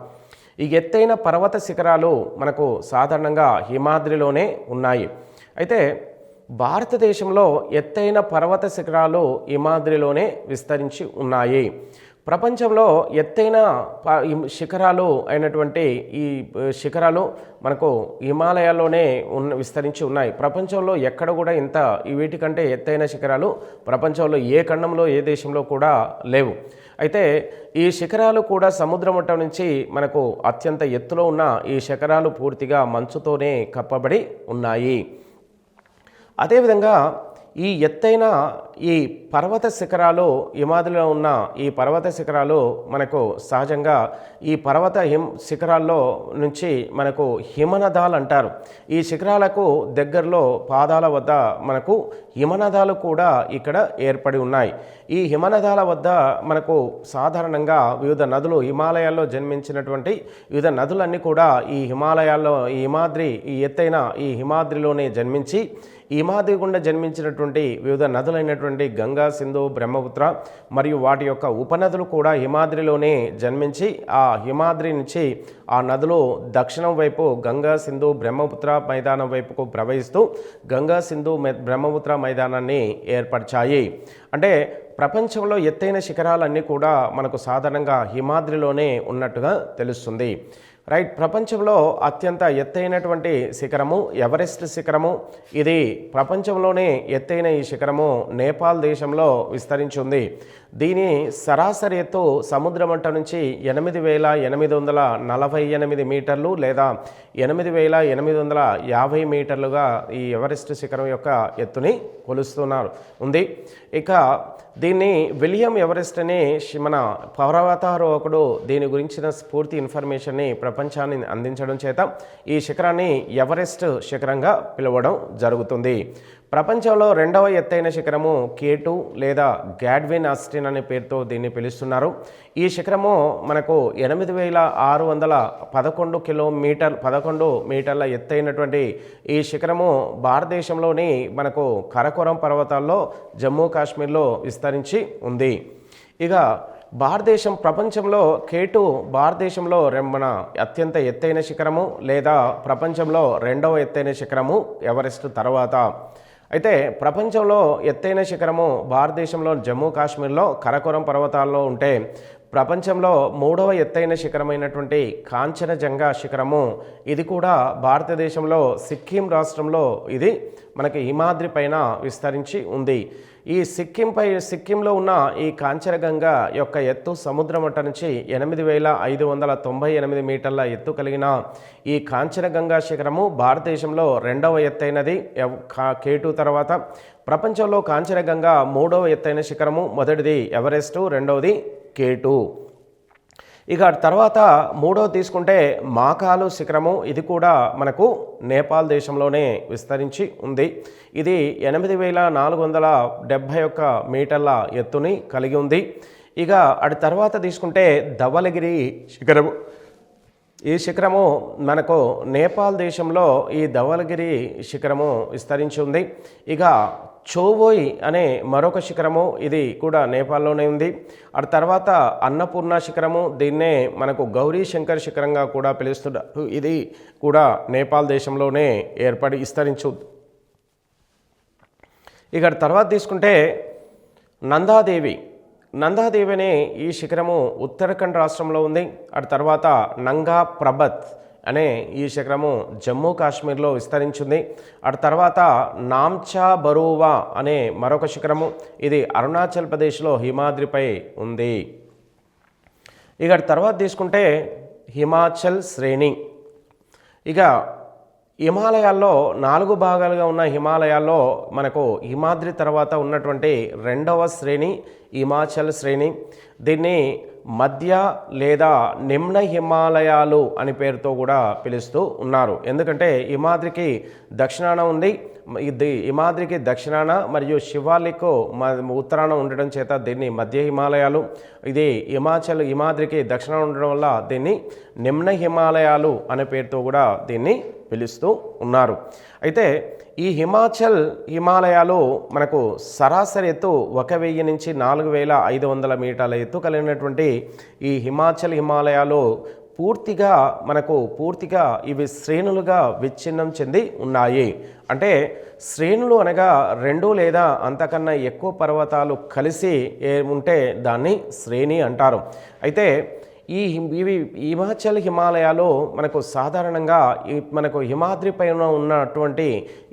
ఈ ఎత్తైన పర్వత శిఖరాలు మనకు సాధారణంగా హిమాద్రిలోనే ఉన్నాయి. అయితే భారతదేశంలో ఎత్తైన పర్వత శిఖరాలు హిమాద్రిలోనే విస్తరించి ఉన్నాయి. ప్రపంచంలో ఎత్తైన శిఖరాలు అయినటువంటి ఈ శిఖరాలు మనకు హిమాలయాల్లోనే విస్తరించి ఉన్నాయి. ప్రపంచంలో ఎక్కడ కూడా ఇంత వీటికంటే ఎత్తైన శిఖరాలు ప్రపంచంలో ఏ ఖండంలో ఏ దేశంలో కూడా లేవు. అయితే ఈ శిఖరాలు కూడా సముద్ర మట్టం నుంచి మనకు అత్యంత ఎత్తులో ఉన్న ఈ శిఖరాలు పూర్తిగా మంచుతోనే కప్పబడి ఉన్నాయి. అదేవిధంగా ఈ ఎత్తైన ఈ పర్వత శిఖరాలు హిమాద్రిలో ఉన్న ఈ పర్వత శిఖరాలు మనకు సహజంగా ఈ పర్వత శిఖరాల్లో నుంచి మనకు హిమనదాలు అంటారు. ఈ శిఖరాలకు దగ్గరలో పాదాల వద్ద మనకు హిమనదాలు కూడా ఇక్కడ ఏర్పడి ఉన్నాయి. ఈ హిమనదాల వద్ద మనకు సాధారణంగా వివిధ నదులు హిమాలయాల్లో జన్మించినటువంటి వివిధ నదులన్నీ కూడా ఈ హిమాలయాల్లో ఈ ఎత్తైన ఈ హిమాద్రిలోనే జన్మించి హిమాద్రి గుండా జన్మించినటువంటి వివిధ నదులైనటువంటి గంగా, సింధు, బ్రహ్మపుత్ర మరియు వాటి యొక్క ఉపనదులు కూడా హిమాద్రిలోనే జన్మించి ఆ హిమాద్రి నుంచి ఆ నదులు దక్షిణం వైపు గంగా, సింధు, బ్రహ్మపుత్ర మైదానం వైపుకు ప్రవహిస్తూ గంగా, సింధు, బ్రహ్మపుత్ర మైదానాన్ని ఏర్పరిచాయి. అంటే ప్రపంచంలో ఎత్తైన శిఖరాలన్నీ కూడా మనకు సాధారణంగా హిమాద్రిలోనే ఉన్నట్టుగా తెలుస్తుంది. రైట్. ప్రపంచంలో అత్యంత ఎత్తైనటువంటి శిఖరము ఎవరెస్ట్ శిఖరము. ఇది ప్రపంచంలోనే ఎత్తైన ఈ శిఖరము నేపాల్ దేశంలో విస్తరించి ఉంది. దీని సరాసరి ఎత్తు సముద్ర మట్టం నుంచి 8848 మీటర్లు లేదా 8850 మీటర్లుగా ఈ ఎవరెస్ట్ శిఖరం యొక్క ఎత్తుని కొలుస్తున్నారు ఉంది. ఇక దీన్ని విలియం ఎవరెస్ట్ అనే మన పర్వతారోహకుడు దీని గురించిన పూర్తి ఇన్ఫర్మేషన్ని ప్రపంచాన్ని అందించడం చేత ఈ శిఖరాన్ని ఎవరెస్ట్ శిఖరంగా పిలవడం జరుగుతుంది. ప్రపంచంలో 2వ ఎత్తైన శిఖరము K2 లేదా గాడ్విన్ ఆస్టిన్ అనే పేరుతో దీన్ని పిలుస్తున్నారు. ఈ శిఖరము మనకు 8611 మీటర్ల ఎత్తైనటువంటి ఈ శిఖరము భారతదేశంలోని మనకు కరకోరం పర్వతాల్లో జమ్మూ కాశ్మీర్లో విస్తరించి ఉంది. ఇక భారతదేశం ప్రపంచంలో K2 భారతదేశంలో మన అత్యంత ఎత్తైన శిఖరము లేదా ప్రపంచంలో 2వ ఎత్తైన శిఖరము ఎవరెస్ట్ తర్వాత. అయితే ప్రపంచంలో ఎత్తైన శిఖరము భారతదేశంలో జమ్మూ కాశ్మీర్లో కరకోరం పర్వతాల్లో ఉంటే ప్రపంచంలో 3వ ఎత్తైన శిఖరమైనటువంటి కాంచనజంగా శిఖరము ఇది కూడా భారతదేశంలో సిక్కిం రాష్ట్రంలో ఇది మనకి హిమాద్రి పైన విస్తరించి ఉంది. ఈ సిక్కింలో ఉన్న ఈ కాంచనగంగా యొక్క ఎత్తు సముద్ర మట్టం నుంచి 8598 మీటర్ల ఎత్తు కలిగిన ఈ కాంచనగంగా శిఖరము భారతదేశంలో 2వ ఎత్తైనది K2 తర్వాత. ప్రపంచంలో కాంచనగంగా 3వ ఎత్తైన శిఖరము. మొదటిది ఎవరెస్ట్, రెండవది K2. ఇక తర్వాత 3వది తీసుకుంటే మాకాలు శిఖరము. ఇది కూడా మనకు నేపాల్ దేశంలోనే విస్తరించి ఉంది. ఇది 8471 మీటర్ల ఎత్తుని కలిగి ఉంది. ఇక అటు తర్వాత తీసుకుంటే ధవళగిరి శిఖరము. ఈ శిఖరము మనకు నేపాల్ దేశంలో ఈ ధవళగిరి శిఖరము విస్తరించి ఉంది. ఇక చోవోయ్ అనే మరొక శిఖరము ఇది కూడా నేపాల్లోనే ఉంది. ఆ తర్వాత అన్నపూర్ణ శిఖరము, దీన్నే మనకు గౌరీ శంకర్ శిఖరంగా కూడా పిలుస్తున్నారు. ఇది కూడా నేపాల్ దేశంలోనే ఏర్పడి విస్తరించు. ఇక తర్వాత తీసుకుంటే నందాదేవి అనే ఈ శిఖరము ఉత్తరాఖండ్ రాష్ట్రంలో ఉంది. అటు తర్వాత నంగా ప్రభత్ అనే ఈ శిఖరము జమ్మూ కాశ్మీర్లో విస్తరించింది. అటు తర్వాత నామ్చా బరూవా అనే మరొక శిఖరము, ఇది అరుణాచల్ ప్రదేశ్లో హిమాద్రిపై ఉంది. ఇక తర్వాత తీసుకుంటే హిమాచల్ శ్రేణి. ఇక హిమాలయాల్లో 4 భాగాలుగా ఉన్న హిమాలయాల్లో మనకు హిమాద్రి తర్వాత ఉన్నటువంటి రెండవ శ్రేణి హిమాచల్ శ్రేణి. దీన్ని మధ్య లేదా నిమ్న హిమాలయాలు అని పేరుతో కూడా పిలుస్తూ ఉన్నారు. ఎందుకంటే హిమాద్రికి దక్షిణాన ఉంది, ఇది హిమాద్రికి దక్షిణాన మరియు శివాలిక్ ఉత్తరాన ఉండడం చేత దీన్ని మధ్య హిమాలయాలు, ఇది హిమాద్రికి దక్షిణాన ఉండడం వల్ల దీన్ని నిమ్న హిమాలయాలు అనే పేరుతో కూడా దీన్ని పిలుస్తూ ఉన్నారు. అయితే ఈ హిమాలయాలు మనకు సరాసరి ఎత్తు 1000 నుంచి 4500 మీటర్ల ఎత్తు కలిగినటువంటి ఈ హిమాలయాలు పూర్తిగా ఇవి శ్రేణులుగా విచ్ఛిన్నం చెంది ఉన్నాయి. అంటే శ్రేణులు అనగా 2 లేదా అంతకన్నా ఎక్కువ పర్వతాలు కలిసి ఉంటే దాన్ని శ్రేణి అంటారు. అయితే ఇవి హిమాలయాలు మనకు సాధారణంగా మనకు హిమాద్రి పైన ఉన్నటువంటి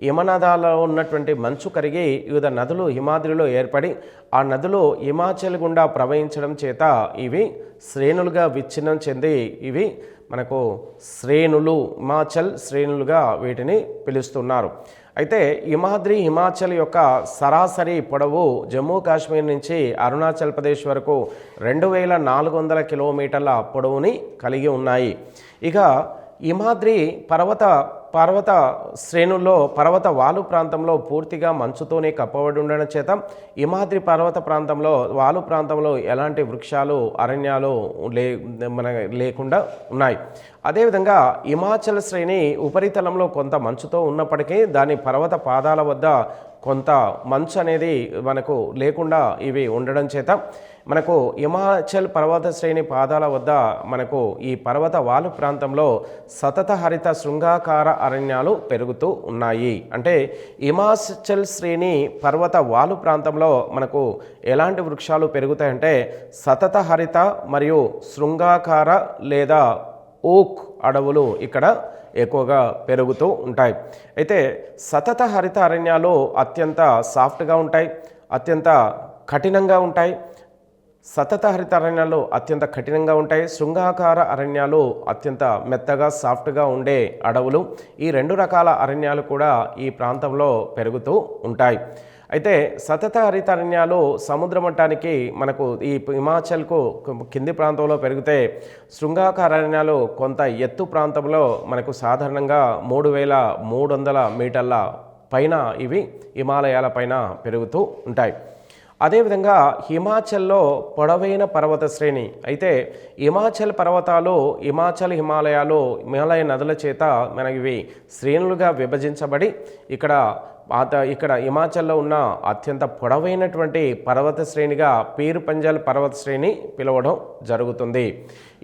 హిమనదాలలో ఉన్నటువంటి మంచు కరిగి వివిధ నదులు హిమాద్రిలో ఏర్పడి ఆ నదులు హిమాచల్ గుండా ప్రవహించడం చేత ఇవి శ్రేణులుగా విచ్ఛిన్నం చెంది ఇవి మనకు హిమాచల్ శ్రేణులుగా వీటిని పిలుస్తున్నారు. అయితే హిమాచల్ యొక్క సరాసరి పొడవు జమ్మూ కాశ్మీర్ నుంచి అరుణాచల్ ప్రదేశ్ వరకు 2400 కిలోమీటర్ల పొడవుని కలిగి ఉన్నాయి. ఇక హిమాద్రి పర్వత శ్రేణుల్లో పర్వత వాలు ప్రాంతంలో పూర్తిగా మంచుతోనే కప్పబడి ఉండడం చేత హిమాద్రి పర్వత ప్రాంతంలో వాలు ప్రాంతంలో ఎలాంటి వృక్షాలు అరణ్యాలు లేకుండా ఉన్నాయి. అదేవిధంగా హిమాచల్ శ్రేణి ఉపరితలంలో కొంత మంచుతో ఉన్నప్పటికీ దాని పర్వత పాదాల వద్ద కొంత మంచు అనేది మనకు లేకుండా ఇవి ఉండడం చేత మనకు హిమాచల్ పర్వత శ్రేణి పాదాల వద్ద మనకు ఈ పర్వత వాలు ప్రాంతంలో సతత హరిత శృంగాకార అరణ్యాలు పెరుగుతూ ఉన్నాయి. అంటే హిమాచల్ శ్రేణి పర్వత వాలు ప్రాంతంలో మనకు ఎలాంటి వృక్షాలు పెరుగుతాయంటే సతత హరిత మరియు శృంగాకార లేదా ఓక్ అడవులు ఇక్కడ ఎక్కువగా పెరుగుతూ ఉంటాయి. అయితే సతత హరిత అరణ్యాలు అత్యంత సాఫ్ట్గా ఉంటాయి, అత్యంత కఠినంగా ఉంటాయి. సతత హరిత అరణ్యాలు అత్యంత కఠినంగా ఉంటాయి, శృంగాకార అరణ్యాలు అత్యంత మెత్తగా సాఫ్ట్గా ఉండే అడవులు. ఈ 2 రకాల అరణ్యాలు కూడా ఈ ప్రాంతంలో పెరుగుతూ ఉంటాయి. అయితే సతత హరిత అరణ్యాలు సముద్ర మట్టానికి మనకు ఈ హిమాచల్కు కింది ప్రాంతంలో పెరిగితే శృంగాకార అరణ్యాలు కొంత ఎత్తు ప్రాంతంలో మనకు సాధారణంగా 3300 మీటర్ల పైన ఇవి హిమాలయాల పైన పెరుగుతూ ఉంటాయి. అదేవిధంగా హిమాచల్లో పొడవైన పర్వత శ్రేణి. అయితే హిమాచల్ పర్వతాలు హిమాలయాలు హిమాలయ నదుల చేత మనకి ఇవి శ్రేణులుగా విభజించబడి ఇక్కడ హిమాచల్లో ఉన్న అత్యంత పొడవైనటువంటి పర్వత శ్రేణిగా పీర్ పంజల్ పర్వత శ్రేణి పిలవడం జరుగుతుంది.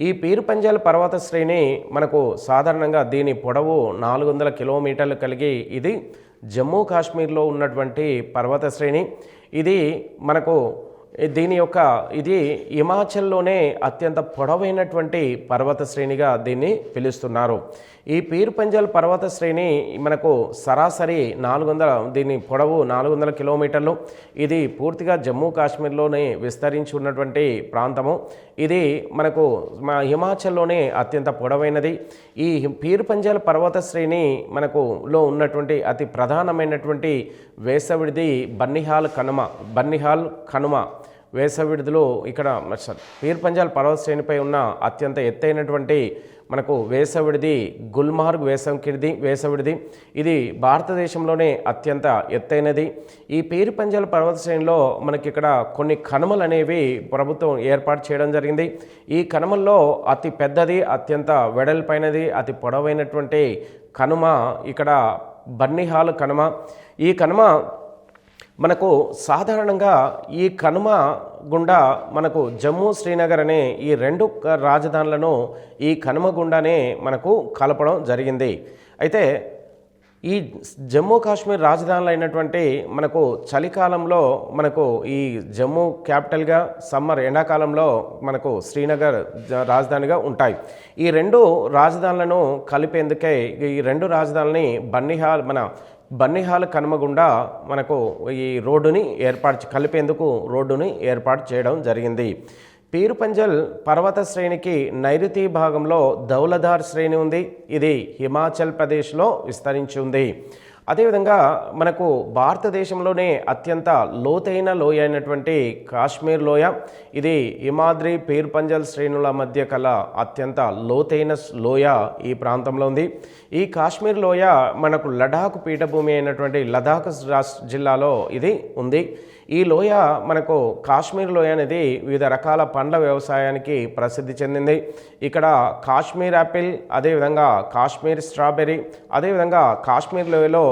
ఈ పీర్ పంజల్ పర్వత శ్రేణి మనకు సాధారణంగా దీని పొడవు 400 కిలోమీటర్లు కలిగి ఇది జమ్మూ కాశ్మీర్లో ఉన్నటువంటి పర్వత శ్రేణి. ఇది మనకు ఇది హిమాచల్లోనే అత్యంత పొడవైనటువంటి పర్వత శ్రేణిగా దీన్ని పిలుస్తున్నారు. ఈ పీర్ పంజల్ పర్వత శ్రేణి మనకు సరాసరి దీని పొడవు 400 కిలోమీటర్లు. ఇది పూర్తిగా జమ్మూ కాశ్మీర్లోనే విస్తరించి ఉన్నటువంటి ప్రాంతము. ఇది మనకు హిమాచల్లోనే అత్యంత పొడవైనది. ఈ పీర్ పంజల్ పర్వత శ్రేణి లో ఉన్నటువంటి అతి ప్రధానమైనటువంటి వేసవిడిది బన్నిహాల్ కనుమ వేసవిడుదలు ఇక్కడ పీర్ పంజల్ పర్వత శ్రేణిపై ఉన్న అత్యంత ఎత్తైనటువంటి మనకు వేసవిడిది గుల్మార్గ్ వేసవిడిది. ఇది భారతదేశంలోనే అత్యంత ఎత్తైనది. ఈ పీర్ పంజల్ పర్వత శ్రేణిలో మనకి ఇక్కడ కొన్ని కనుమలు అనేవి ప్రభుత్వం ఏర్పాటు చేయడం జరిగింది. ఈ కనుమల్లో అతి పెద్దది, అత్యంత వెడల్పైనది, అతి పొడవైనటువంటి కనుమ ఇక్కడ బన్నిహాల్ కనుమ. ఈ కనుమ మనకు సాధారణంగా ఈ కనుమ గుండా మనకు జమ్మూ శ్రీనగర్ అనే ఈ 2 రాజధానులను ఈ కనుమ గుండానే మనకు కలపడం జరిగింది. అయితే ఈ జమ్మూ కాశ్మీర్ రాజధానులు అయినటువంటి మనకు చలికాలంలో మనకు ఈ జమ్మూ క్యాపిటల్గా, సమ్మర్ ఎండాకాలంలో మనకు శ్రీనగర్ రాజధానిగా ఉంటాయి. ఈ రెండు రాజధానులను కలిపేందుకే ఈ రెండు రాజధానులని బన్నిహాల్ కనుమ గుండా మనకు ఈ రోడ్డుని కలిపేందుకు రోడ్డుని ఏర్పాటు చేయడం జరిగింది. పీర్పంజల్ పర్వత శ్రేణికి నైరుతి భాగంలో ధౌలధార్ శ్రేణి ఉంది. ఇది హిమాచల్ ప్రదేశ్లో విస్తరించి ఉంది. అదేవిధంగా మనకు భారతదేశంలోనే అత్యంత లోతైన లోయ అయినటువంటి కాశ్మీర్ లోయ, ఇది హిమాద్రి పీర్పంజల్ శ్రేణుల మధ్య కల అత్యంత లోతైన లోయ ఈ ప్రాంతంలో ఉంది. ఈ కాశ్మీర్ లోయ మనకు లడాక్ పీఠభూమి అయినటువంటి లదాఖ్ జిల్లాలో ఇది ఉంది. ఈ లోయ మనకు కాశ్మీర్ లోయ అనేది వివిధ రకాల పండ్ల వ్యవసాయానికి ప్రసిద్ధి చెందింది. ఇక్కడ కాశ్మీర్ యాపిల్, అదేవిధంగా కాశ్మీర్ స్ట్రాబెర్రీ, అదేవిధంగా కాశ్మీర్ లోయలో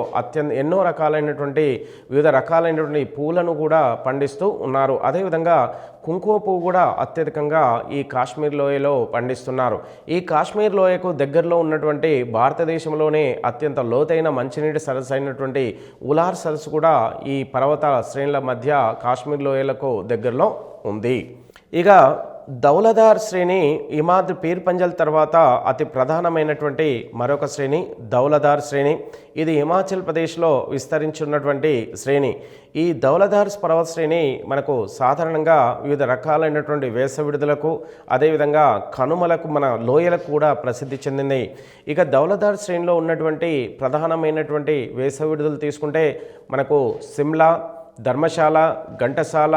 ఎన్నో రకాలైనటువంటి వివిధ రకాలైనటువంటి పూలను కూడా పండిస్తూ ఉన్నారు. అదేవిధంగా కుంకుమ పువ్వు కూడా అత్యధికంగా ఈ కాశ్మీర్ లోయలో పండిస్తున్నారు. ఈ కాశ్మీర్ లోయకు దగ్గరలో ఉన్నటువంటి భారతదేశంలోనే అత్యంత లోతైన మంచినీటి సరస్సు అయినటువంటి ఉలార్ సరస్సు కూడా ఈ పర్వత శ్రేణుల మధ్య కాశ్మీర్ లోయలకు దగ్గరలో ఉంది. ఇక ధౌలధార్ శ్రేణి హిమాద్రి పీర్పంజల్ తర్వాత అతి ప్రధానమైనటువంటి మరొక శ్రేణి ధౌలధార్ శ్రేణి. ఇది హిమాచల్ ప్రదేశ్లో విస్తరించున్నటువంటి శ్రేణి. ఈ ధౌలధార్ పర్వత శ్రేణి మనకు సాధారణంగా వివిధ రకాలైనటువంటి వేసవి విడుదలకు, అదేవిధంగా కనుమలకు, మన లోయలకు కూడా ప్రసిద్ధి చెందింది. ఇక ధౌలధార్ శ్రేణిలో ఉన్నటువంటి ప్రధానమైనటువంటి వేసవి విడుదలు తీసుకుంటే మనకు సిమ్లా, ధర్మశాల, ఘంటసాల,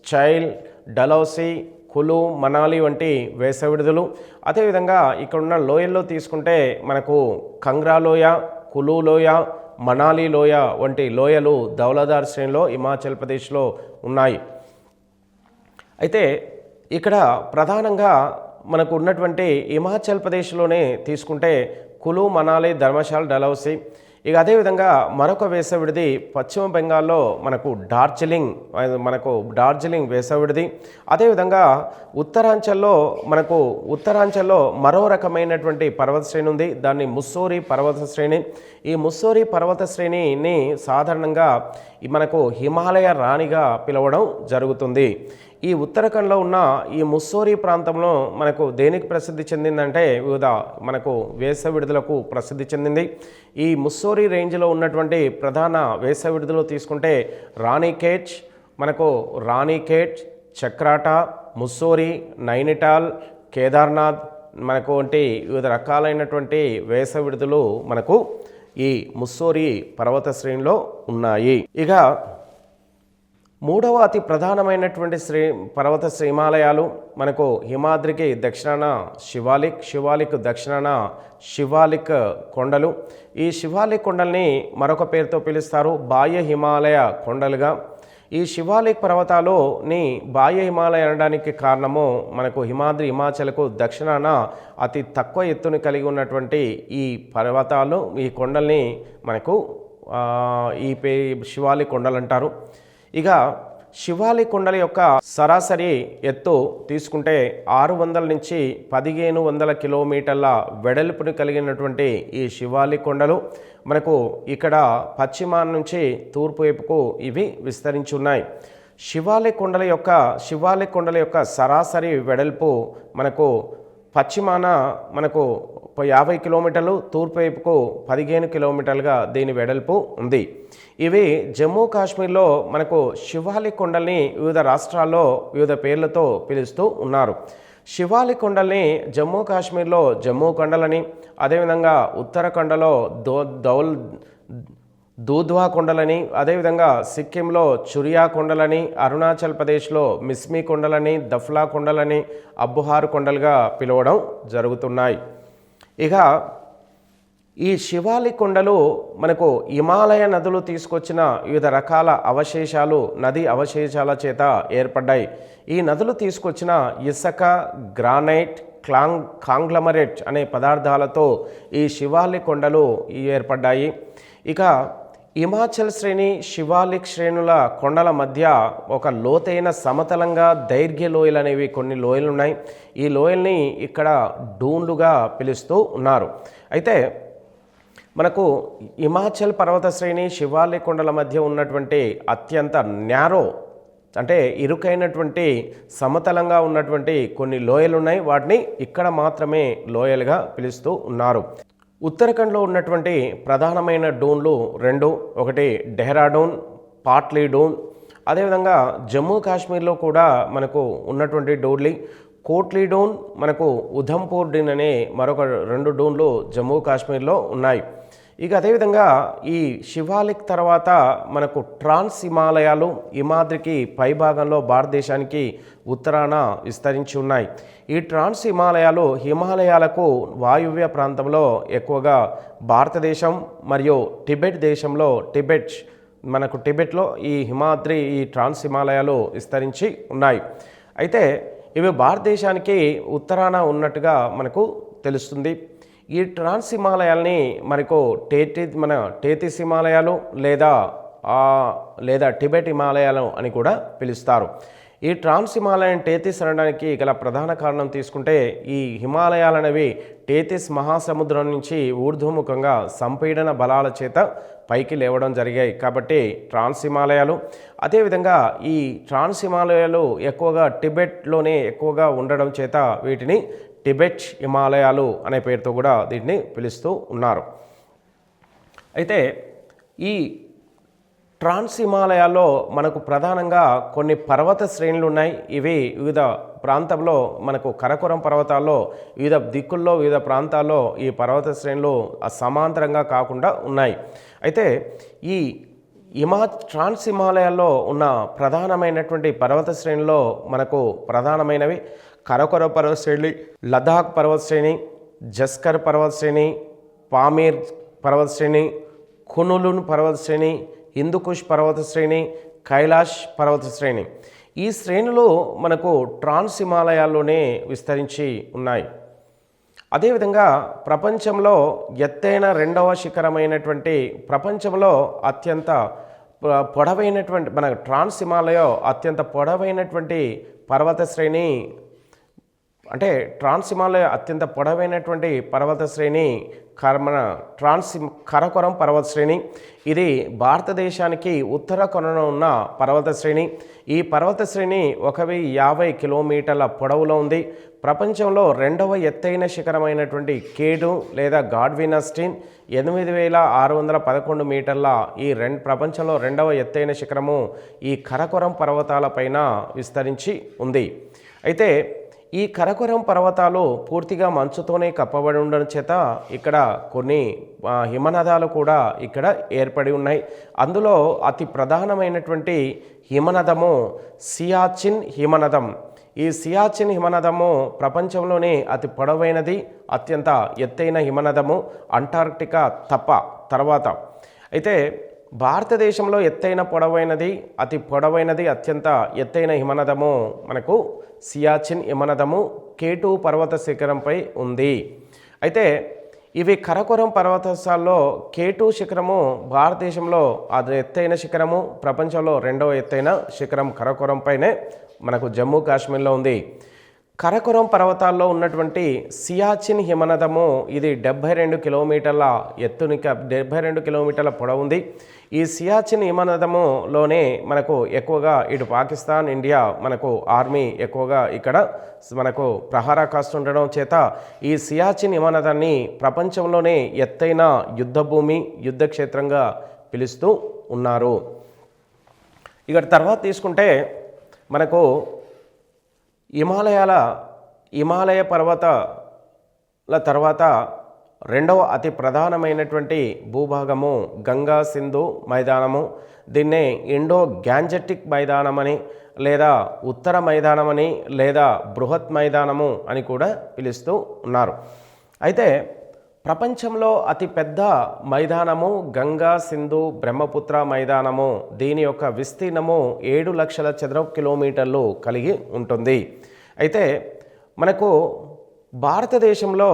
చైల్, డలౌసీ, కులు, మనాలి వంటి వేసవి విడుదలు. అదేవిధంగా ఇక్కడున్న లోయల్లో తీసుకుంటే మనకు కంగ్రా లోయ, కులు లోయ, మనాలి లోయ వంటి లోయలు ధౌలధార్ శ్రేణిలో హిమాచల్ ప్రదేశ్లో ఉన్నాయి. అయితే ఇక్కడ ప్రధానంగా మనకు ఉన్నటువంటి హిమాచల్ ప్రదేశ్లోనే తీసుకుంటే కులు, మనాలి, ధర్మశాల, డలౌసీ. ఇక అదేవిధంగా మరొక వేసవి విడిది పశ్చిమ బెంగాల్లో మనకు డార్జిలింగ్ వేసవి విడిది. అదేవిధంగా ఉత్తరాంచల్లో మరో రకమైనటువంటి పర్వత శ్రేణి ఉంది. దాన్ని ముస్సోరీ పర్వత శ్రేణి. ఈ ముస్సోరీ పర్వత శ్రేణిని సాధారణంగా మనకు హిమాలయ రాణిగా పిలవడం జరుగుతుంది. ఈ ఉత్తరాఖండ్లో ఉన్న ఈ ముస్సోరీ ప్రాంతంలో మనకు దేనికి ప్రసిద్ధి చెందిందంటే వివిధ మనకు వేసవి విడుదలకు ప్రసిద్ధి చెందింది. ఈ ముస్సోరీ రేంజ్లో ఉన్నటువంటి ప్రధాన వేసవి విడుదలు తీసుకుంటే రాణిఖేట్, చక్రాటా, ముస్సోరీ, నైనిటాల్, కేదార్నాథ్ మనకు వంటి వివిధ రకాలైనటువంటి వేసవి విడుదలు మనకు ఈ ముస్సోరీ పర్వత శ్రేణిలో ఉన్నాయి. ఇక మూడవ అతి ప్రధానమైనటువంటి పర్వత హిమాలయాలు మనకు హిమాద్రికి దక్షిణాన శివాలిక్ దక్షిణాన శివాలిక్ కొండలు. ఈ శివాలిక్ కొండల్ని మరొక పేరుతో పిలుస్తారు బాహ్య హిమాలయ కొండలుగా. ఈ శివాలిక్ పర్వతాలుని బాహ్య హిమాలయ అనడానికి కారణము మనకు హిమాచల్కు దక్షిణాన అతి తక్కువ ఎత్తుని కలిగి ఉన్నటువంటి ఈ పర్వతాలు, ఈ కొండల్ని మనకు శివాలిక్ కొండలు అంటారు. ఇక శివాలిక్ కొండల యొక్క సరాసరి ఎత్తు తీసుకుంటే 600 నుంచి 1500 కిలోమీటర్ల వెడల్పుని కలిగినటువంటి ఈ శివాలిక్ కొండలు మనకు ఇక్కడ పశ్చిమాన నుంచి తూర్పు వైపుకు ఇవి విస్తరించి ఉన్నాయి. శివాలిక్ కొండల యొక్క సరాసరి వెడల్పు మనకు పశ్చిమాన మనకు 50 కిలోమీటర్లు, తూర్పు వైపుకు 15 కిలోమీటర్లుగా దీని వెడల్పు ఉంది. ఇవి జమ్మూ కాశ్మీర్లో మనకు శివాలిక్ కొండల్ని వివిధ రాష్ట్రాల్లో వివిధ పేర్లతో పిలుస్తూ ఉన్నారు. శివాలిక్ కొండల్ని జమ్మూ కాశ్మీర్లో జమ్మూ కొండలని, అదేవిధంగా ఉత్తరాఖండ్లో దూధ్వా కొండలని, అదేవిధంగా సిక్కింలో చురియా కొండలని, అరుణాచల్ ప్రదేశ్లో మిస్మి కొండలని, దఫ్లా కొండలని, అబ్బుహార్ కొండలుగా పిలవడం జరుగుతున్నాయి. ఇక ఈ శివాలిక్ కొండలు మనకు హిమాలయ నదులు తీసుకొచ్చిన వివిధ రకాల నదీ అవశేషాల చేత ఏర్పడ్డాయి. ఈ నదులు తీసుకొచ్చిన ఇసుక, గ్రానైట్, కాంగ్లమరేట్ అనే పదార్థాలతో ఈ శివాలిక్ కొండలు ఏర్పడ్డాయి. ఇక హిమాచల్ శ్రేణి, శివాలిక్ శ్రేణుల కొండల మధ్య ఒక లోతైన సమతలంగా దైర్ఘ్య లోయలు అనేవి కొన్ని లోయలు ఉన్నాయి. ఈ లోయల్ని ఇక్కడ డూన్లుగా పిలుస్తూ ఉన్నారు. అయితే మనకు హిమాచల్ పర్వత శ్రేణి శివాలిక్ కొండల మధ్య ఉన్నటువంటి అత్యంత న్యారో అంటే ఇరుకైనటువంటి సమతలంగా ఉన్నటువంటి కొన్ని లోయలు ఉన్నాయి. వాటిని ఇక్కడ మాత్రమే లోయలుగా పిలుస్తూ ఉన్నారు. ఉత్తరాఖండ్లో ఉన్నటువంటి ప్రధానమైన డూన్లు రెండు, ఒకటి డెహ్రాడూన్, పాట్లీ డూన్. అదేవిధంగా జమ్మూ కాశ్మీర్లో కూడా మనకు ఉన్నటువంటి డూన్లు కోట్లీ డూన్, మనకు ఉధంపూర్ డూన్ అనే మరొక రెండు డూన్లు జమ్మూ కాశ్మీర్లో ఉన్నాయి. ఇక అదేవిధంగా ఈ శివాలిక్ తర్వాత మనకు ట్రాన్స్ హిమాలయాలు హిమాద్రికి పైభాగంలో భారతదేశానికి ఉత్తరాన విస్తరించి ఉన్నాయి. ఈ ట్రాన్స్ హిమాలయాలు హిమాలయాలకు వాయువ్య ప్రాంతంలో ఎక్కువగా భారతదేశం మరియు టిబెట్ దేశంలో మనకు టిబెట్లో ఈ హిమాద్రి ఈ ట్రాన్స్ హిమాలయాలు విస్తరించి ఉన్నాయి. అయితే ఇవి భారతదేశానికి ఉత్తరాన ఉన్నట్టుగా మనకు తెలుస్తుంది. ఈ ట్రాన్స్ హిమాలయాల్ని మనకు టేతిస్ హిమాలయాలు లేదా టిబెట్ హిమాలయాలు అని కూడా పిలుస్తారు. ఈ ట్రాన్స్ హిమాలయన్ టేతిస్ అనడానికి గల ప్రధాన కారణం తీసుకుంటే ఈ హిమాలయాలు అనేవి టేతిస్ మహాసముద్రం నుంచి ఊర్ధ్వముఖంగా సంపీడన బలాల చేత పైకి లేవడం జరిగాయి కాబట్టి ట్రాన్స్ హిమాలయాలు. అదేవిధంగా ఈ ట్రాన్స్ హిమాలయాలు ఎక్కువగా టిబెట్లోనే ఎక్కువగా ఉండడం చేత వీటిని టిబెట్ హిమాలయాలు అనే పేరుతో కూడా దీన్ని పిలుస్తూ ఉన్నారు. అయితే ఈ ట్రాన్స్ హిమాలయాల్లో మనకు ప్రధానంగా కొన్ని పర్వత శ్రేణులు ఉన్నాయి. ఇవి వివిధ ప్రాంతంలో మనకు కరకోరం పర్వతాల్లో వివిధ దిక్కుల్లో వివిధ ప్రాంతాల్లో ఈ పర్వత శ్రేణులు సమాంతరంగా కాకుండా ఉన్నాయి. అయితే ఈ ట్రాన్స్ హిమాలయాల్లో ఉన్న ప్రధానమైనటువంటి పర్వత శ్రేణుల్లో మనకు ప్రధానమైనవి కరకోర పర్వత శ్రేణి, లదాఖ్ పర్వత శ్రేణి, జస్కర్ పర్వత శ్రేణి, పామీర్ పర్వత శ్రేణి, కునులున్ పర్వత శ్రేణి, హిందూకుష్ పర్వత శ్రేణి, కైలాష్ పర్వత శ్రేణి. ఈ శ్రేణులు మనకు ట్రాన్స్ హిమాలయాల్లోనే విస్తరించి ఉన్నాయి. అదేవిధంగా ప్రపంచంలో ఎత్తైన రెండవ శిఖరమైనటువంటి ప్రపంచంలో అత్యంత పొడవైనటువంటి మన ట్రాన్స్ హిమాలయ అత్యంత పొడవైనటువంటి పర్వత శ్రేణి అంటే ట్రాన్స్ హిమాలయ అత్యంత పొడవైనటువంటి పర్వత శ్రేణి మన కరకోరం పర్వత శ్రేణి. ఇది భారతదేశానికి ఉత్తర కొనన ఉన్న పర్వత శ్రేణి. ఈ పర్వత శ్రేణి 1050 కిలోమీటర్ల పొడవులో ఉంది. ప్రపంచంలో రెండవ ఎత్తైన శిఖరమైనటువంటి కేడు లేదా గాడ్విన్ ఆస్టిన్ 8611 మీటర్ల ప్రపంచంలో రెండవ ఎత్తైన శిఖరము ఈ కరకోరం పర్వతాలపైన విస్తరించి ఉంది. అయితే ఈ కరకోరం పర్వతాలు పూర్తిగా మంచుతోనే కప్పబడి ఉండడం చేత ఇక్కడ కొన్ని హిమనదాలు కూడా ఇక్కడ ఏర్పడి ఉన్నాయి. అందులో అతి ప్రధానమైనటువంటి హిమనదము సియాచిన్ హిమనదం. ఈ సియాచిన్ హిమనదము ప్రపంచంలోనే అతి పొడవైనది, అత్యంత ఎత్తైన హిమనదము అంటార్క్టికా తర్వాత. అయితే భారతదేశంలో అతి పొడవైనది అత్యంత ఎత్తైన హిమనదము మనకు సియాచిన్ హిమనదము కేటు పర్వత శిఖరంపై ఉంది. అయితే ఇవి కరకోరం పర్వతాల్లో కేటు శిఖరము భారతదేశంలో అది ఎత్తైన శిఖరము, ప్రపంచంలో రెండవ ఎత్తైన శిఖరం కరకోరంపైనే మనకు జమ్మూ కాశ్మీర్లో ఉంది. కరకోరం పర్వతాల్లో ఉన్నటువంటి సియాచిన్ హిమనదము ఇది 72 కిలోమీటర్ల 72 కిలోమీటర్ల పొడవు ఉంది. ఈ సియాచిన్ హిమనదములోనే మనకు ఎక్కువగా ఇటు పాకిస్తాన్, ఇండియా మనకు ఆర్మీ ఎక్కువగా ఇక్కడ మనకు ప్రహార కాస్తుండడం చేత ఈ సియాచిన్ హిమనదాన్ని ప్రపంచంలోనే ఎత్తైన యుద్ధ క్షేత్రంగా పిలుస్తూ ఉన్నారు. ఇక తర్వాత తీసుకుంటే మనకు హిమాలయ పర్వతాల తర్వాత రెండవ అతి ప్రధానమైనటువంటి భూభాగము గంగా సింధు మైదానము. దీన్నే ఇండో గ్యాంజెటిక్ మైదానమని లేదా ఉత్తర మైదానమని లేదా బృహత్ మైదానము అని కూడా పిలుస్తూ ఉన్నారు. అయితే ప్రపంచంలో అతిపెద్ద మైదానము గంగా సింధు బ్రహ్మపుత్ర మైదానము. దీని యొక్క విస్తీర్ణము 7 లక్షల చదరపు కిలోమీటర్లు కలిగి ఉంటుంది. అయితే మనకు భారతదేశంలో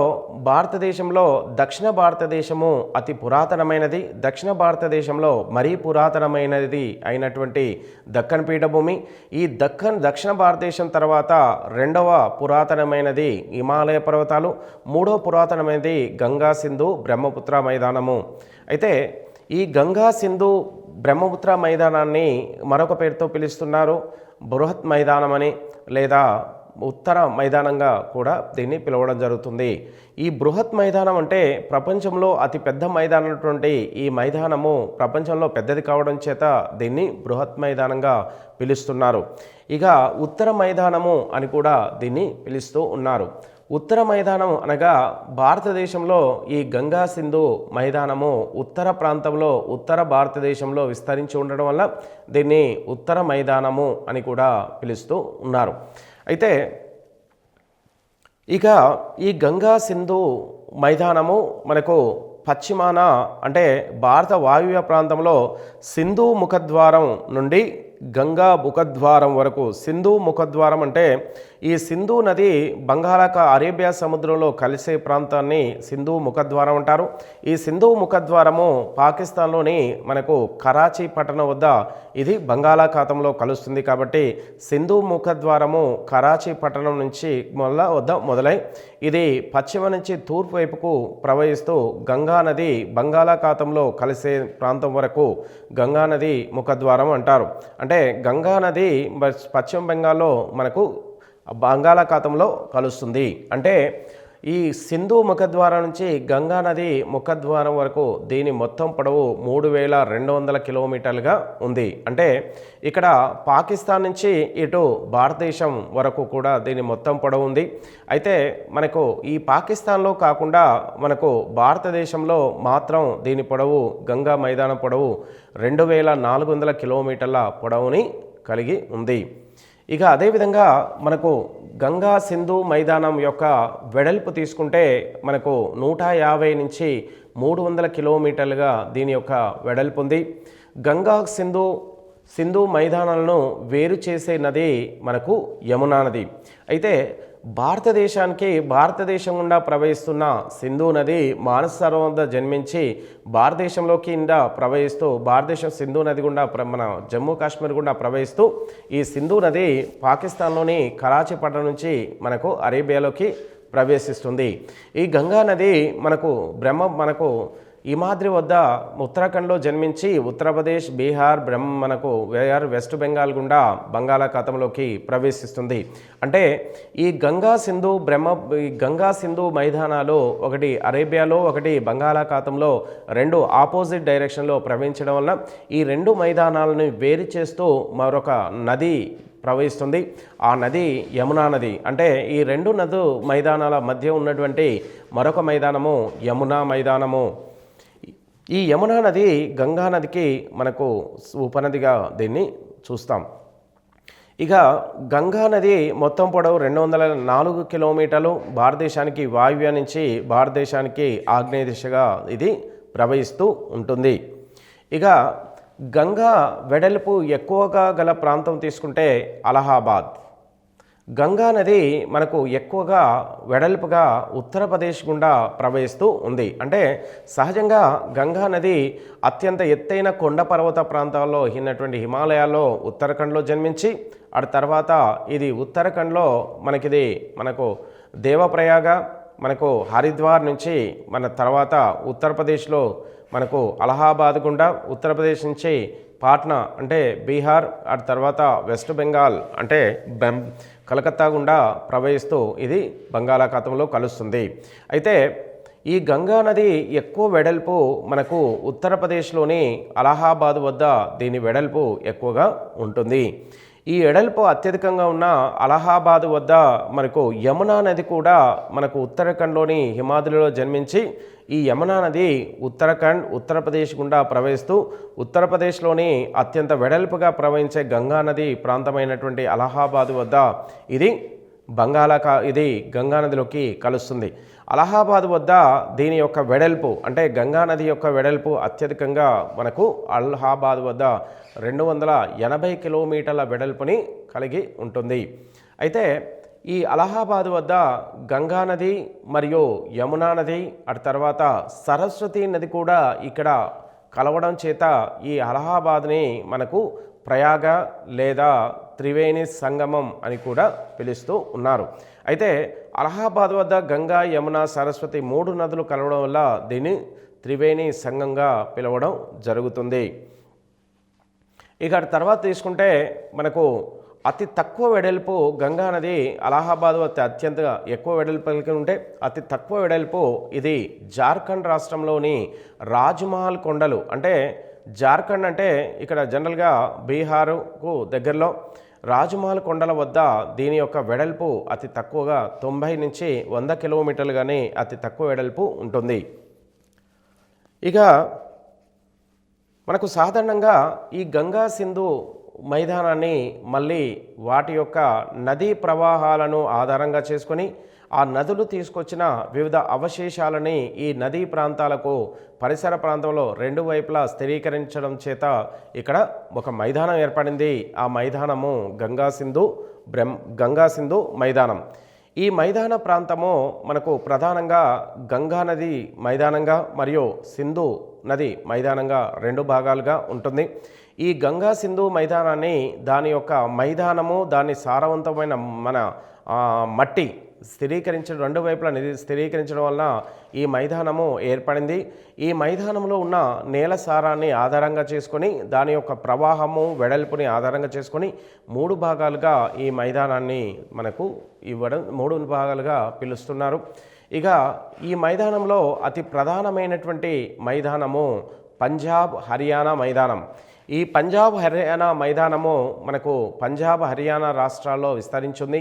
దక్షిణ భారతదేశము అతి పురాతనమైనది. దక్షిణ భారతదేశంలో మరీ పురాతనమైనది అయినటువంటి దక్కన్ పీఠభూమి. ఈ దక్షిణ భారతదేశం తర్వాత రెండవ పురాతనమైనది హిమాలయ పర్వతాలు, మూడవ పురాతనమైనది గంగా సింధు బ్రహ్మపుత్ర మైదానము. అయితే ఈ గంగా సింధు బ్రహ్మపుత్ర మైదానాన్ని మరొక పేరుతో పిలుస్తున్నారు, బృహత్ మైదానం అని, లేదా ఉత్తర మైదానంగా కూడా దీన్ని పిలవడం జరుగుతుంది. ఈ బృహత్ మైదానం అంటే ప్రపంచంలో అతి పెద్ద మైదానటువంటి ఈ మైదానము ప్రపంచంలో పెద్దది కావడం చేత దీన్ని బృహత్ మైదానంగా పిలుస్తున్నారు. ఇక ఉత్తర మైదానము అని కూడా దీన్ని పిలుస్తూ ఉన్నారు. ఉత్తర మైదానం అనగా భారతదేశంలో ఈ గంగా సింధు మైదానము ఉత్తర ప్రాంతంలో ఉత్తర భారతదేశంలో విస్తరించి ఉండడం వల్ల దీన్ని ఉత్తర మైదానము అని కూడా పిలుస్తూ ఉన్నారు. అయితే ఇక ఈ గంగా సింధు మైదానము మనకు పశ్చిమాన అంటే భారత వాయువ్య ప్రాంతంలో సింధు ముఖద్వారం నుండి గంగా ముఖద్వారం వరకు. సింధు ముఖద్వారం అంటే ఈ సింధు నది అరేబియా సముద్రంలో కలిసే ప్రాంతాన్ని సింధు ముఖద్వారం అంటారు. ఈ సింధు ముఖద్వారము పాకిస్తాన్లోని మనకు కరాచీ పట్టణం వద్ద ఇది బంగాళాఖాతంలో కలుస్తుంది. కాబట్టి సింధు ముఖద్వారము కరాచీ పట్టణం నుంచి మొదలై ఇది పశ్చిమ నుంచి తూర్పు వైపుకు ప్రవహిస్తూ గంగా నది బంగాళాఖాతంలో కలిసే ప్రాంతం వరకు గంగా నది ముఖద్వారం అంటారు. అంటే గంగా నది పశ్చిమ బెంగాల్లో మనకు బంగాళాఖాతంలో కలుస్తుంది. అంటే ఈ సింధు ముఖద్వారం నుంచి గంగా నది ముఖద్వారం వరకు దీని మొత్తం పొడవు 3200 కిలోమీటర్లుగా ఉంది. అంటే ఇక్కడ పాకిస్తాన్ నుంచి ఇటు భారతదేశం వరకు కూడా దీని మొత్తం పొడవు ఉంది. అయితే మనకు ఈ పాకిస్తాన్లో కాకుండా మనకు భారతదేశంలో మాత్రం దీని పొడవు గంగా మైదానం పొడవు 2400 కిలోమీటర్ల పొడవుని కలిగి ఉంది. ఇక అదేవిధంగా మనకు గంగా సింధు మైదానం యొక్క వెడల్పు తీసుకుంటే మనకు 150 నుంచి 300 కిలోమీటర్లుగా దీని యొక్క వెడల్పు ఉంది. గంగా సింధు మైదానాలను వేరు చేసే నది మనకు యమునా నది. అయితే భారతదేశం గుండా ప్రవహిస్తున్న సింధు నది మానస సరోవరం వద్ద జన్మించి భారతదేశంలోకి ప్రవహిస్తూ భారతదేశం సింధు నది గుండా మన జమ్మూ కాశ్మీర్ గుండా ప్రవహిస్తూ ఈ సింధు నది పాకిస్తాన్లోని కరాచీ పట్టణం నుంచి మనకు అరేబియాలోకి ప్రవేశిస్తుంది. ఈ గంగా నది మనకు హిమాద్రి వద్ద ఉత్తరాఖండ్లో జన్మించి ఉత్తరప్రదేశ్, బీహార్, వెస్ట్ బెంగాల్ గుండా బంగాళాఖాతంలోకి ప్రవేశిస్తుంది. అంటే ఈ గంగా సింధు మైదానాలు ఒకటి అరేబియాలో ఒకటి బంగాళాఖాతంలో రెండు ఆపోజిట్ డైరెక్షన్లో ప్రవహించడం వల్ల ఈ రెండు మైదానాలను వేరు చేస్తూ మరొక నది ప్రవహిస్తుంది. ఆ నది యమునా నది. అంటే ఈ రెండు మైదానాల మధ్య ఉన్నటువంటి మరొక మైదానము యమునా మైదానము. ఈ యమునా నది గంగా నదికి మనకు ఉపనదిగా దీన్ని చూస్తాం. ఇక గంగా నది మొత్తం పొడవు 204 కిలోమీటర్లు. భారతదేశానికి వాయువ్య నుంచి భారతదేశానికి ఆగ్నేయ దిశగా ఇది ప్రవహిస్తూ ఉంటుంది. ఇక గంగా వెడల్పు ఎక్కువగా గల ప్రాంతం తీసుకుంటే అలహాబాద్. గంగా నది మనకు ఎక్కువగా వెడల్పుగా ఉత్తరప్రదేశ్ గుండా ప్రవహిస్తూ ఉంది. అంటే సహజంగా గంగా నది అత్యంత ఎత్తైన కొండ పర్వత ప్రాంతాల్లో ఉన్నటువంటి హిమాలయాల్లో ఉత్తరాఖండ్లో జన్మించి ఆ తర్వాత ఇది ఉత్తరాఖండ్లో మనకు దేవప్రయాగ, మనకు హరిద్వార్ నుంచి మన తర్వాత ఉత్తరప్రదేశ్లో మనకు అలహాబాద్ గుండా, ఉత్తరప్రదేశ్ నుంచి పాట్నా అంటే బీహార్, ఆ తర్వాత వెస్ట్ బెంగాల్ అంటే కలకత్తా గుండా ప్రవహిస్తూ ఇది బంగాళాఖాతంలో కలుస్తుంది. అయితే ఈ గంగా నది ఎక్కువ వెడల్పు మనకు ఉత్తరప్రదేశ్లోని అలహాబాద్ వద్ద దీని వెడల్పు ఎక్కువగా ఉంటుంది. ఈ వెడల్పు అత్యధికంగా ఉన్న అలహాబాద్ వద్ద మనకు యమునా నది కూడా మనకు ఉత్తరాఖండ్లోని హిమాద్రిలో జన్మించి ఈ యమునా నది ఉత్తరప్రదేశ్ గుండా ప్రవహిస్తూ ఉత్తరప్రదేశ్లోని అత్యంత వెడల్పుగా ప్రవహించే గంగా నది ప్రాంతమైనటువంటి అలహాబాద్ వద్ద ఇది గంగా నదిలోకి కలుస్తుంది. అలహాబాద్ వద్ద దీని యొక్క వెడల్పు అంటే గంగా నది యొక్క వెడల్పు అత్యధికంగా మనకు అలహాబాద్ వద్ద 280 కిలోమీటర్ల వెడల్పుని కలిగి ఉంటుంది. అయితే ఈ అలహాబాద్ వద్ద గంగా నది మరియు యమునా నది అటు తర్వాత సరస్వతి నది కూడా ఇక్కడ కలవడం చేత ఈ అలహాబాద్ని మనకు ప్రయాగ లేదా త్రివేణి సంగమం అని కూడా పిలుస్తూ ఉన్నారు. అయితే అలహాబాద్ వద్ద గంగా యమున సరస్వతి 3 నదులు కలవడం వల్ల దీన్ని త్రివేణి సంగంగా పిలవడం జరుగుతుంది. ఇక తర్వాత తీసుకుంటే మనకు అతి తక్కువ వెడల్పు గంగా నది అలహాబాద్ వద్ద అత్యంత ఎక్కువ వెడల్పు కలిగి ఉంటే అతి తక్కువ వెడల్పు ఇది జార్ఖండ్ రాష్ట్రంలోని రాజ్మహల్ కొండలు. అంటే జార్ఖండ్ అంటే ఇక్కడ జనరల్గా బీహార్కు దగ్గరలో రాజ్మహల్ కొండల వద్ద దీని యొక్క వెడల్పు అతి తక్కువగా 90 నుంచి 100 కిలోమీటర్లు కానీ అతి తక్కువ వెడల్పు ఉంటుంది. ఇక మనకు సాధారణంగా ఈ గంగా సింధు మైదానాన్ని మళ్ళీ వాటి యొక్క నదీ ప్రవాహాలను ఆధారంగా చేసుకొని ఆ నదులు తీసుకొచ్చిన వివిధ అవశేషాలని ఈ నదీ ప్రాంతాలకు పరిసర ప్రాంతంలో 2 వైపులా స్థిరీకరించడం చేత ఇక్కడ ఒక మైదానం ఏర్పడింది. ఆ మైదానము గంగా సింధు మైదానం. ఈ మైదాన ప్రాంతము మనకు ప్రధానంగా గంగా నది మైదానంగా మరియు సింధు నది మైదానంగా 2 భాగాలుగా ఉంటుంది. ఈ గంగా సింధు మైదానాన్ని దాని యొక్క మైదానము దాని సారవంతమైన మన మట్టి స్థిరీకరించడం 2 వైపులా స్థిరీకరించడం వలన ఈ మైదానము ఏర్పడింది. ఈ మైదానంలో ఉన్న నేల సారాన్ని ఆధారంగా చేసుకొని దాని యొక్క ప్రవాహము వెడల్పుని ఆధారంగా చేసుకొని 3 భాగాలుగా ఈ మైదానాన్ని మనకు ఇవ్వడం 3 భాగాలుగా పిలుస్తున్నారు. ఇక ఈ మైదానంలో అతి ప్రధానమైనటువంటి మైదానము పంజాబ్ హర్యానా మైదానం. ఈ పంజాబ్ హర్యానా మైదానము మనకు పంజాబ్ హర్యానా రాష్ట్రాల్లో విస్తరించింది.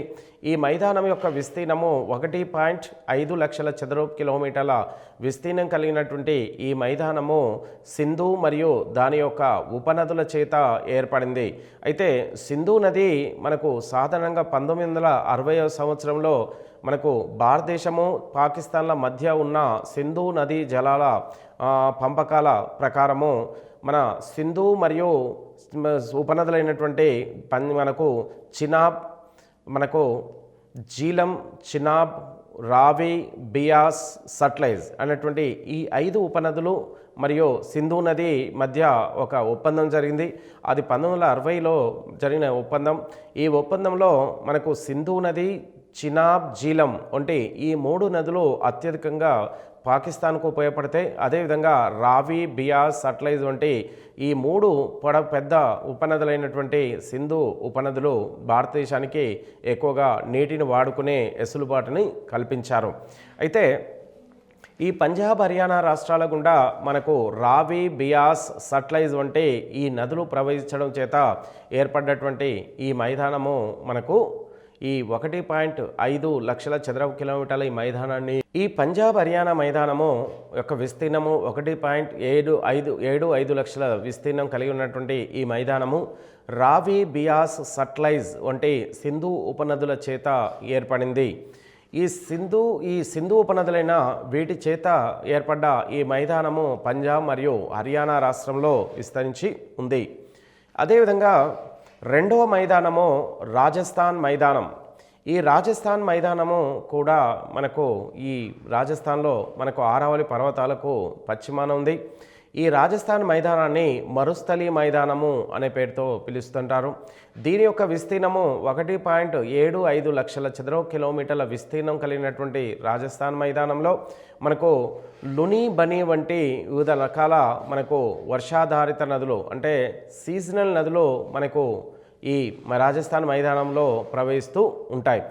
ఈ మైదానం యొక్క విస్తీర్ణము 1.5 లక్షల చదరపు కిలోమీటర్ల విస్తీర్ణం కలిగినటువంటి ఈ మైదానము సింధు మరియు దాని యొక్క ఉపనదుల చేత ఏర్పడింది. అయితే సింధు నది మనకు సాధారణంగా 1960వ సంవత్సరంలో మనకు భారతదేశము పాకిస్తాన్ల మధ్య ఉన్న సింధు నదీ జలాల పంపకాల ప్రకారము మన సింధు మరియు ఉపనదులైనటువంటి మనకు చినాబ్, మనకు జీలం, చినాబ్, రావి, బియాస్, సట్లెజ్ అనేటువంటి ఈ 5 ఉపనదులు మరియు సింధు నది మధ్య ఒక ఒప్పందం జరిగింది. అది 1960లో జరిగిన ఒప్పందం. ఈ ఒప్పందంలో మనకు సింధు నది, చినాబ్, జీలం వంటి ఈ 3 నదులు అత్యధికంగా పాకిస్తాన్కు ఉపయోగపడతాయి. అదేవిధంగా రావి, బియాస్, సట్లెజ్ వంటి ఈ 3 పెద్ద ఉపనదులైనటువంటి సింధు ఉపనదులు భారతదేశానికి ఎక్కువగా నీటిని వాడుకునే వెసులుబాటుని కల్పించారు. అయితే ఈ పంజాబ్ హర్యానా రాష్ట్రాల గుండా మనకు రావి, బియాస్, సట్లెజ్ వంటి ఈ నదులు ప్రవహించడం చేత ఏర్పడ్డటువంటి ఈ మైదానము మనకు ఈ 1.5 లక్షల చదరపు కిలోమీటర్ల ఈ మైదానాన్ని ఈ పంజాబ్ హర్యానా మైదానము యొక్క విస్తీర్ణము 1.75 లక్షల విస్తీర్ణం కలిగి ఉన్నటువంటి ఈ మైదానము రావి, బియాస్, సట్లెజ్ వంటి సింధు ఉపనదుల చేత ఏర్పడింది. ఈ సింధు ఉపనదులైన వీటి చేత ఏర్పడ్డ ఈ మైదానము పంజాబ్ మరియు హర్యానా రాష్ట్రంలో విస్తరించి ఉంది. అదేవిధంగా 2వ మైదానము రాజస్థాన్ మైదానం. ఈ రాజస్థాన్ మైదానము కూడా మనకు ఈ రాజస్థాన్లో మనకు ఆరావళి పర్వతాలకు పశ్చిమాన ఉంది. ఈ రాజస్థాన్ మైదానాన్ని మరుస్థలి మైదానము అనే పేరుతో పిలుస్తుంటారు. దీని యొక్క విస్తీర్ణము 1.75 లక్షల చదరపు కిలోమీటర్ల విస్తీర్ణం కలిగినటువంటి రాజస్థాన్ మైదానంలో మనకు లుని, బని వంటి వివిధ రకాల మనకు వర్షాధారిత నదులు అంటే సీజనల్ నదులు మనకు ఈ రాజస్థాన్ మైదానంలో ప్రవహిస్తూ ఉంటాయి.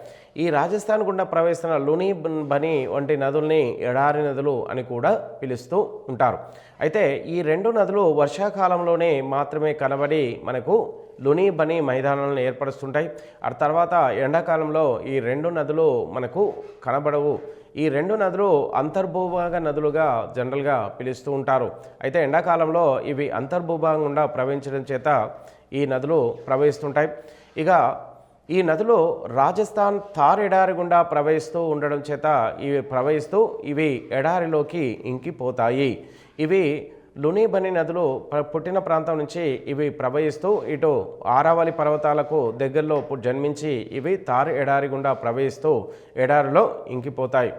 ఈ రాజస్థాన్ గుండా ప్రవహిస్తున్న లుని, బని వంటి నదుల్ని ఎడారి నదులు అని కూడా పిలుస్తూ ఉంటారు. అయితే ఈ 2 నదులు వర్షాకాలంలోనే మాత్రమే కనబడి మనకు లుని, బని మైదానాలను ఏర్పరుస్తుంటాయి. ఆ తర్వాత ఎండాకాలంలో ఈ 2 నదులు మనకు కనబడవు. ఈ 2 నదులు అంతర్భూభాగ నదులుగా జనరల్గా పిలుస్తూ ఉంటారు. అయితే ఎండాకాలంలో ఇవి అంతర్భూభాగం గుండా ప్రవహించడం చేత ఈ నదులు ప్రవహిస్తుంటాయి. ఇక ఈ నదులు రాజస్థాన్ థార్ ఎడారి గుండా ప్రవహిస్తూ ఉండడం చేత ఇవి ఎడారిలోకి ఇంకిపోతాయి. ఇవి లుని బని నదులు పుట్టిన ప్రాంతం నుంచి ఇవి ప్రవహిస్తూ ఇటు ఆరావళి పర్వతాలకు దగ్గరలో జన్మించి ఇవి తారు ఎడారి గుండా ప్రవహిస్తూ ఎడారిలో ఇంకిపోతాయి.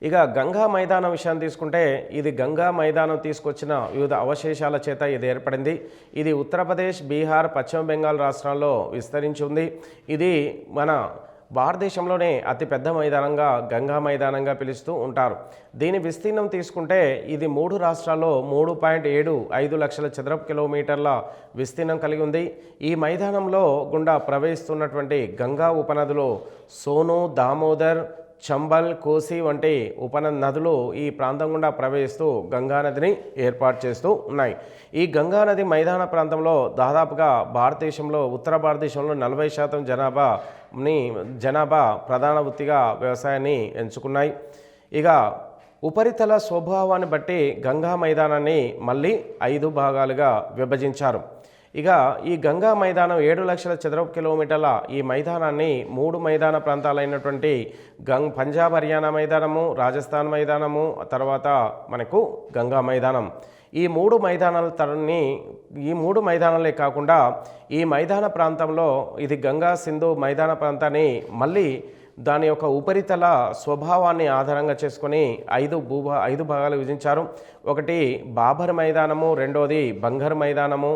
ఇక గంగా మైదానం విషయాన్ని తీసుకుంటే ఇది గంగా మైదానం తీసుకొచ్చిన వివిధ అవశేషాల చేత ఇది ఏర్పడింది. ఇది ఉత్తరప్రదేశ్, బీహార్, పశ్చిమ బెంగాల్ రాష్ట్రాల్లో విస్తరించి ఉంది. ఇది మన భారతదేశంలోనే అతిపెద్ద మైదానంగా గంగా మైదానంగా పిలుస్తూ ఉంటారు. దీని విస్తీర్ణం తీసుకుంటే ఇది 3 రాష్ట్రాల్లో 3.75 లక్షల చదరపు కిలోమీటర్ల విస్తీర్ణం కలిగి ఉంది. ఈ మైదానంలో గుండా ప్రవహిస్తున్నటువంటి గంగా ఉపనదులు సోను, దామోదర్, చంబల్, కోసి వంటి నదులు ఈ ప్రాంతం గుండా ప్రవహిస్తూ గంగానదిని ఏర్పాటు చేస్తూ ఉన్నాయి. ఈ గంగానది మైదాన ప్రాంతంలో దాదాపుగా భారతదేశంలో ఉత్తర భారతదేశంలో 40% జనాభా ప్రధాన వృత్తిగా వ్యవసాయాన్ని ఎంచుకున్నాయి. ఇక ఉపరితల స్వభావాన్ని బట్టి గంగా మైదానాన్ని మళ్ళీ 5 భాగాలుగా విభజించారు. ఇక ఈ గంగా మైదానం 7 లక్షల చదరపు కిలోమీటర్ల ఈ మైదానాన్ని 3 మైదాన ప్రాంతాలైనటువంటి పంజాబ్ హర్యానా మైదానము, రాజస్థాన్ మైదానము, తర్వాత మనకు గంగా మైదానం, ఈ 3 మైదానాలే కాకుండా ఈ మైదాన ప్రాంతంలో ఇది గంగా సింధు మైదాన ప్రాంతాన్ని మళ్ళీ దాని యొక్క ఉపరితల స్వభావాన్ని ఆధారంగా చేసుకొని 5 భాగాలు విభజించారు. ఒకటి బాబర్ మైదానము, రెండోది బంగర్ మైదానము,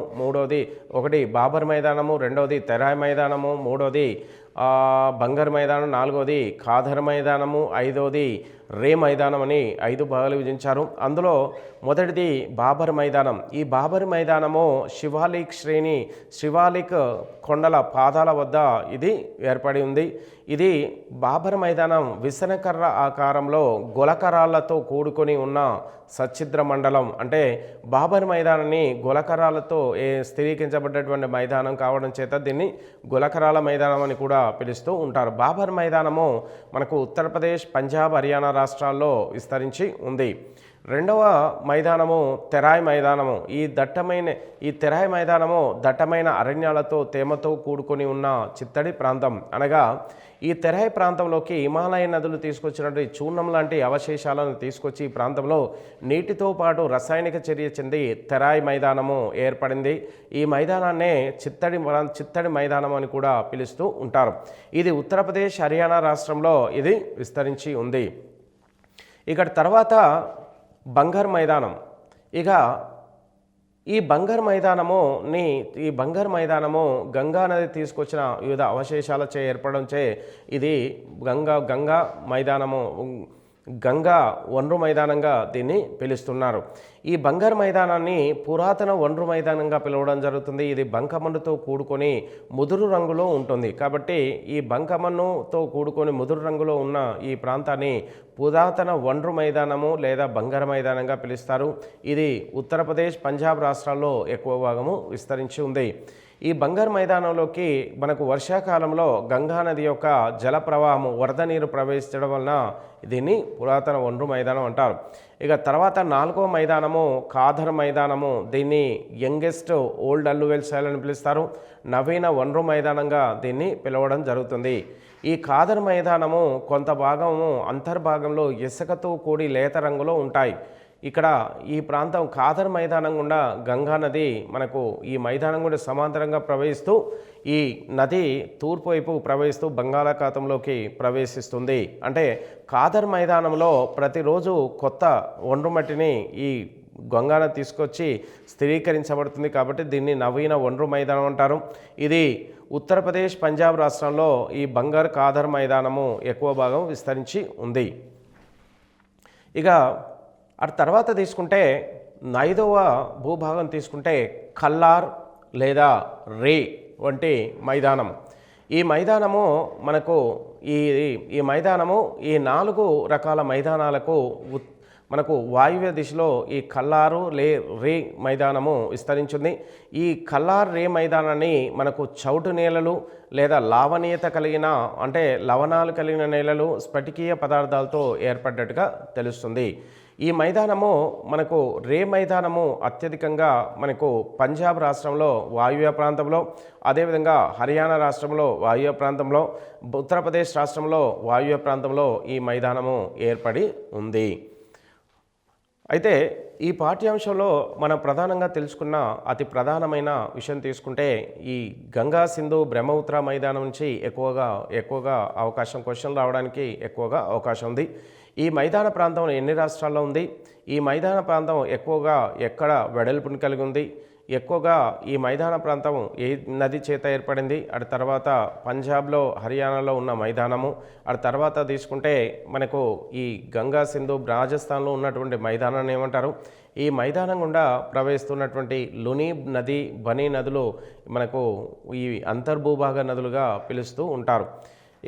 ఒకటి బాబర్ మైదానము, రెండోది తెరాయ్ మైదానము, మూడోది బంగర్ మైదానం, నాలుగోది ఖాదర్ మైదానము, ఐదోది రే మైదానం అని 5 భాగాలు విభజించారు. అందులో మొదటిది బాబర్ మైదానం. ఈ బాబర్ మైదానము శివాలిక్ కొండల పాదాల వద్ద ఇది ఏర్పడి ఉంది. ఇది బాబర్ మైదానం విసనకర్ర ఆకారంలో గొలకరాలతో కూడుకొని ఉన్న సచ్ఛిద్ర మండలం. అంటే బాబర్ మైదానాన్ని గొలకరాలతో స్థిరీకరించబడ్డటువంటి మైదానం కావడం చేత దీన్ని గొలకరాల మైదానం అని కూడా పిలుస్తూ ఉంటారు. బాబర్ మైదానము మనకు ఉత్తరప్రదేశ్, పంజాబ్, హర్యానా రాష్ట్రాల్లో విస్తరించి ఉంది. రెండవ మైదానము తెరాయ్ మైదానము. ఈ తెరాయ్ మైదానము దట్టమైన అరణ్యాలతో తేమతో కూడుకొని ఉన్న చిత్తడి ప్రాంతం. అనగా ఈ తెరాయ్ ప్రాంతంలోకి హిమాలయ నదులు తీసుకొచ్చినటువంటి చూర్ణం లాంటి అవశేషాలను తీసుకొచ్చి ఈ ప్రాంతంలో నీటితో పాటు రసాయనిక చర్య చెంది తెరాయ్ మైదానము ఏర్పడింది. ఈ మైదానాన్నే చిత్తడి మైదానం అని కూడా పిలుస్తూ ఉంటారు. ఇది ఉత్తరప్రదేశ్, హర్యానా రాష్ట్రంలో ఇది విస్తరించి ఉంది. ఇక్కడ తర్వాత బంగర్ మైదానం. ఇక ఈ బంగర్ మైదానము గంగా నది తీసుకొచ్చిన వివిధ అవశేషాలచే ఏర్పడంచే ఇది గంగా మైదానము, గంగా ఒండ్రు మైదానంగా దీన్ని పిలుస్తున్నారు. ఈ బంగర్ మైదానాన్ని పురాతన ఒండ్రు మైదానంగా పిలవడం జరుగుతుంది. ఇది బంకమన్నుతో కూడుకొని ముదురు రంగులో ఉంటుంది. కాబట్టి ఈ బంకమన్నుతో కూడుకొని ముదురు రంగులో ఉన్న ఈ ప్రాంతాన్ని పురాతన ఒండ్రు మైదానము లేదా బంగర్ మైదానంగా పిలుస్తారు. ఇది ఉత్తరప్రదేశ్, పంజాబ్ రాష్ట్రాల్లో ఎక్కువ భాగము విస్తరించి ఉంది. ఈ బంగర్ మైదానంలోకి మనకు వర్షాకాలంలో గంగానది యొక్క జల ప్రవాహము, వరద నీరు ప్రవహించడం వలన దీన్ని పురాతన ఒండ్రు మైదానం అంటారు. ఇక తర్వాత 4వ మైదానము ఖాదర్ మైదానము. దీన్ని యంగెస్ట్ ఓల్డ్ అల్లువెల్ స్టైల్ అని పిలుస్తారు. నవీన ఒండ్రు మైదానంగా దీన్ని పిలవడం జరుగుతుంది. ఈ ఖాదర్ మైదానము కొంత భాగము అంతర్భాగంలో ఇసుకతో కూడి లేత రంగులో ఉంటాయి. ఇక్కడ ఈ ప్రాంతం ఖాదర్ మైదానం గుండా గంగా నది మనకు ఈ మైదానం గుండా సమాంతరంగా ప్రవహిస్తూ ఈ నది తూర్పు వైపు ప్రవహిస్తూ బంగాళాఖాతంలోకి ప్రవేశిస్తుంది. అంటే ఖాదర్ మైదానంలో ప్రతిరోజు కొత్త ఒండ్రు మట్టిని ఈ గంగానది తీసుకొచ్చి స్థిరీకరించబడుతుంది. కాబట్టి దీన్ని నవీన ఒండ్రు మైదానం అంటారు. ఇది ఉత్తరప్రదేశ్, పంజాబ్ రాష్ట్రంలో ఈ బంగర్ ఖాదర్ మైదానము ఎక్కువ భాగం విస్తరించి ఉంది. ఇక ఆ తర్వాత తీసుకుంటే 5వ భూభాగం తీసుకుంటే కల్లార్ లేదా రే వంటి మైదానం. ఈ మైదానము మనకు ఈ 4 రకాల మైదానాలకు మనకు వాయువ్య దిశలో ఈ కల్లారు రే మైదానము విస్తరించింది. ఈ కల్లార్ రే మైదానాన్ని మనకు చౌటు నేలలు లేదా లావణీయత కలిగిన అంటే లవణాలు కలిగిన నేలలు స్ఫటికీయ పదార్థాలతో ఏర్పడ్డట్టుగా తెలుస్తుంది. ఈ మైదానము మనకు రే మైదానము అత్యధికంగా మనకు పంజాబ్ రాష్ట్రంలో వాయువ్య ప్రాంతంలో, అదేవిధంగా హర్యానా రాష్ట్రంలో వాయువ్య ప్రాంతంలో, ఉత్తరప్రదేశ్ రాష్ట్రంలో వాయువ్య ప్రాంతంలో ఈ మైదానము ఏర్పడి ఉంది. అయితే ఈ పాఠ్యాంశంలో మనం ప్రధానంగా తెలుసుకున్న అతి ప్రధానమైన విషయం తీసుకుంటే ఈ గంగా సింధు బ్రహ్మపుత్ర మైదానం నుంచి ఎక్కువగా అవకాశం క్వశ్చన్ రావడానికి ఎక్కువగా అవకాశం ఉంది. ఈ మైదాన ప్రాంతం ఎన్ని రాష్ట్రాల్లో ఉంది? ఈ మైదాన ప్రాంతం ఎక్కువగా ఎక్కడ వెడల్పుని కలిగి ఉంది? ఎక్కువగా ఈ మైదాన ప్రాంతం ఏ నది చేత ఏర్పడింది? అటు తర్వాత పంజాబ్లో హర్యానాలో ఉన్న మైదానము, అటు తర్వాత తీసుకుంటే మనకు ఈ గంగా సింధు రాజస్థాన్లో ఉన్నటువంటి మైదానాన్ని ఏమంటారు? ఈ మైదానం గుండా ప్రవహిస్తున్నటువంటి లుని నది, బనీ నదులు మనకు ఈ అంతర్భూభాగ నదులుగా పిలుస్తూ ఉంటారు.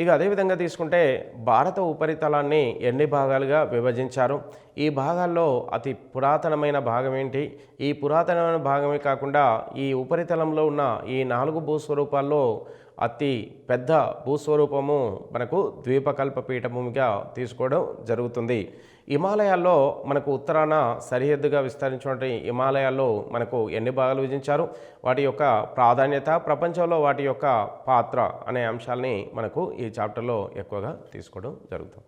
ఇక అదేవిధంగా తీసుకుంటే భారత ఉపరితలాన్ని ఎన్ని భాగాలుగా విభజించారు? ఈ భాగాల్లో అతి పురాతనమైన భాగం ఏంటి? ఈ పురాతనమైన భాగమే కాకుండా ఈ ఉపరితలంలో ఉన్న ఈ 4 భూస్వరూపాల్లో అతి పెద్ద భూస్వరూపము మనకు ద్వీపకల్ప పీఠభూమిగా తీసుకోవడం జరుగుతుంది. హిమాలయాల్లో మనకు ఉత్తరాన సరిహద్దుగా విస్తరించినటువంటి హిమాలయాల్లో మనకు ఎన్ని భాగాలు విభజించారు? వాటి యొక్క ప్రాధాన్యత, ప్రపంచంలో వాటి యొక్క పాత్ర అనే అంశాలని మనకు ఈ చాప్టర్లో ఎక్కువగా తీసుకోవడం జరుగుతుంది.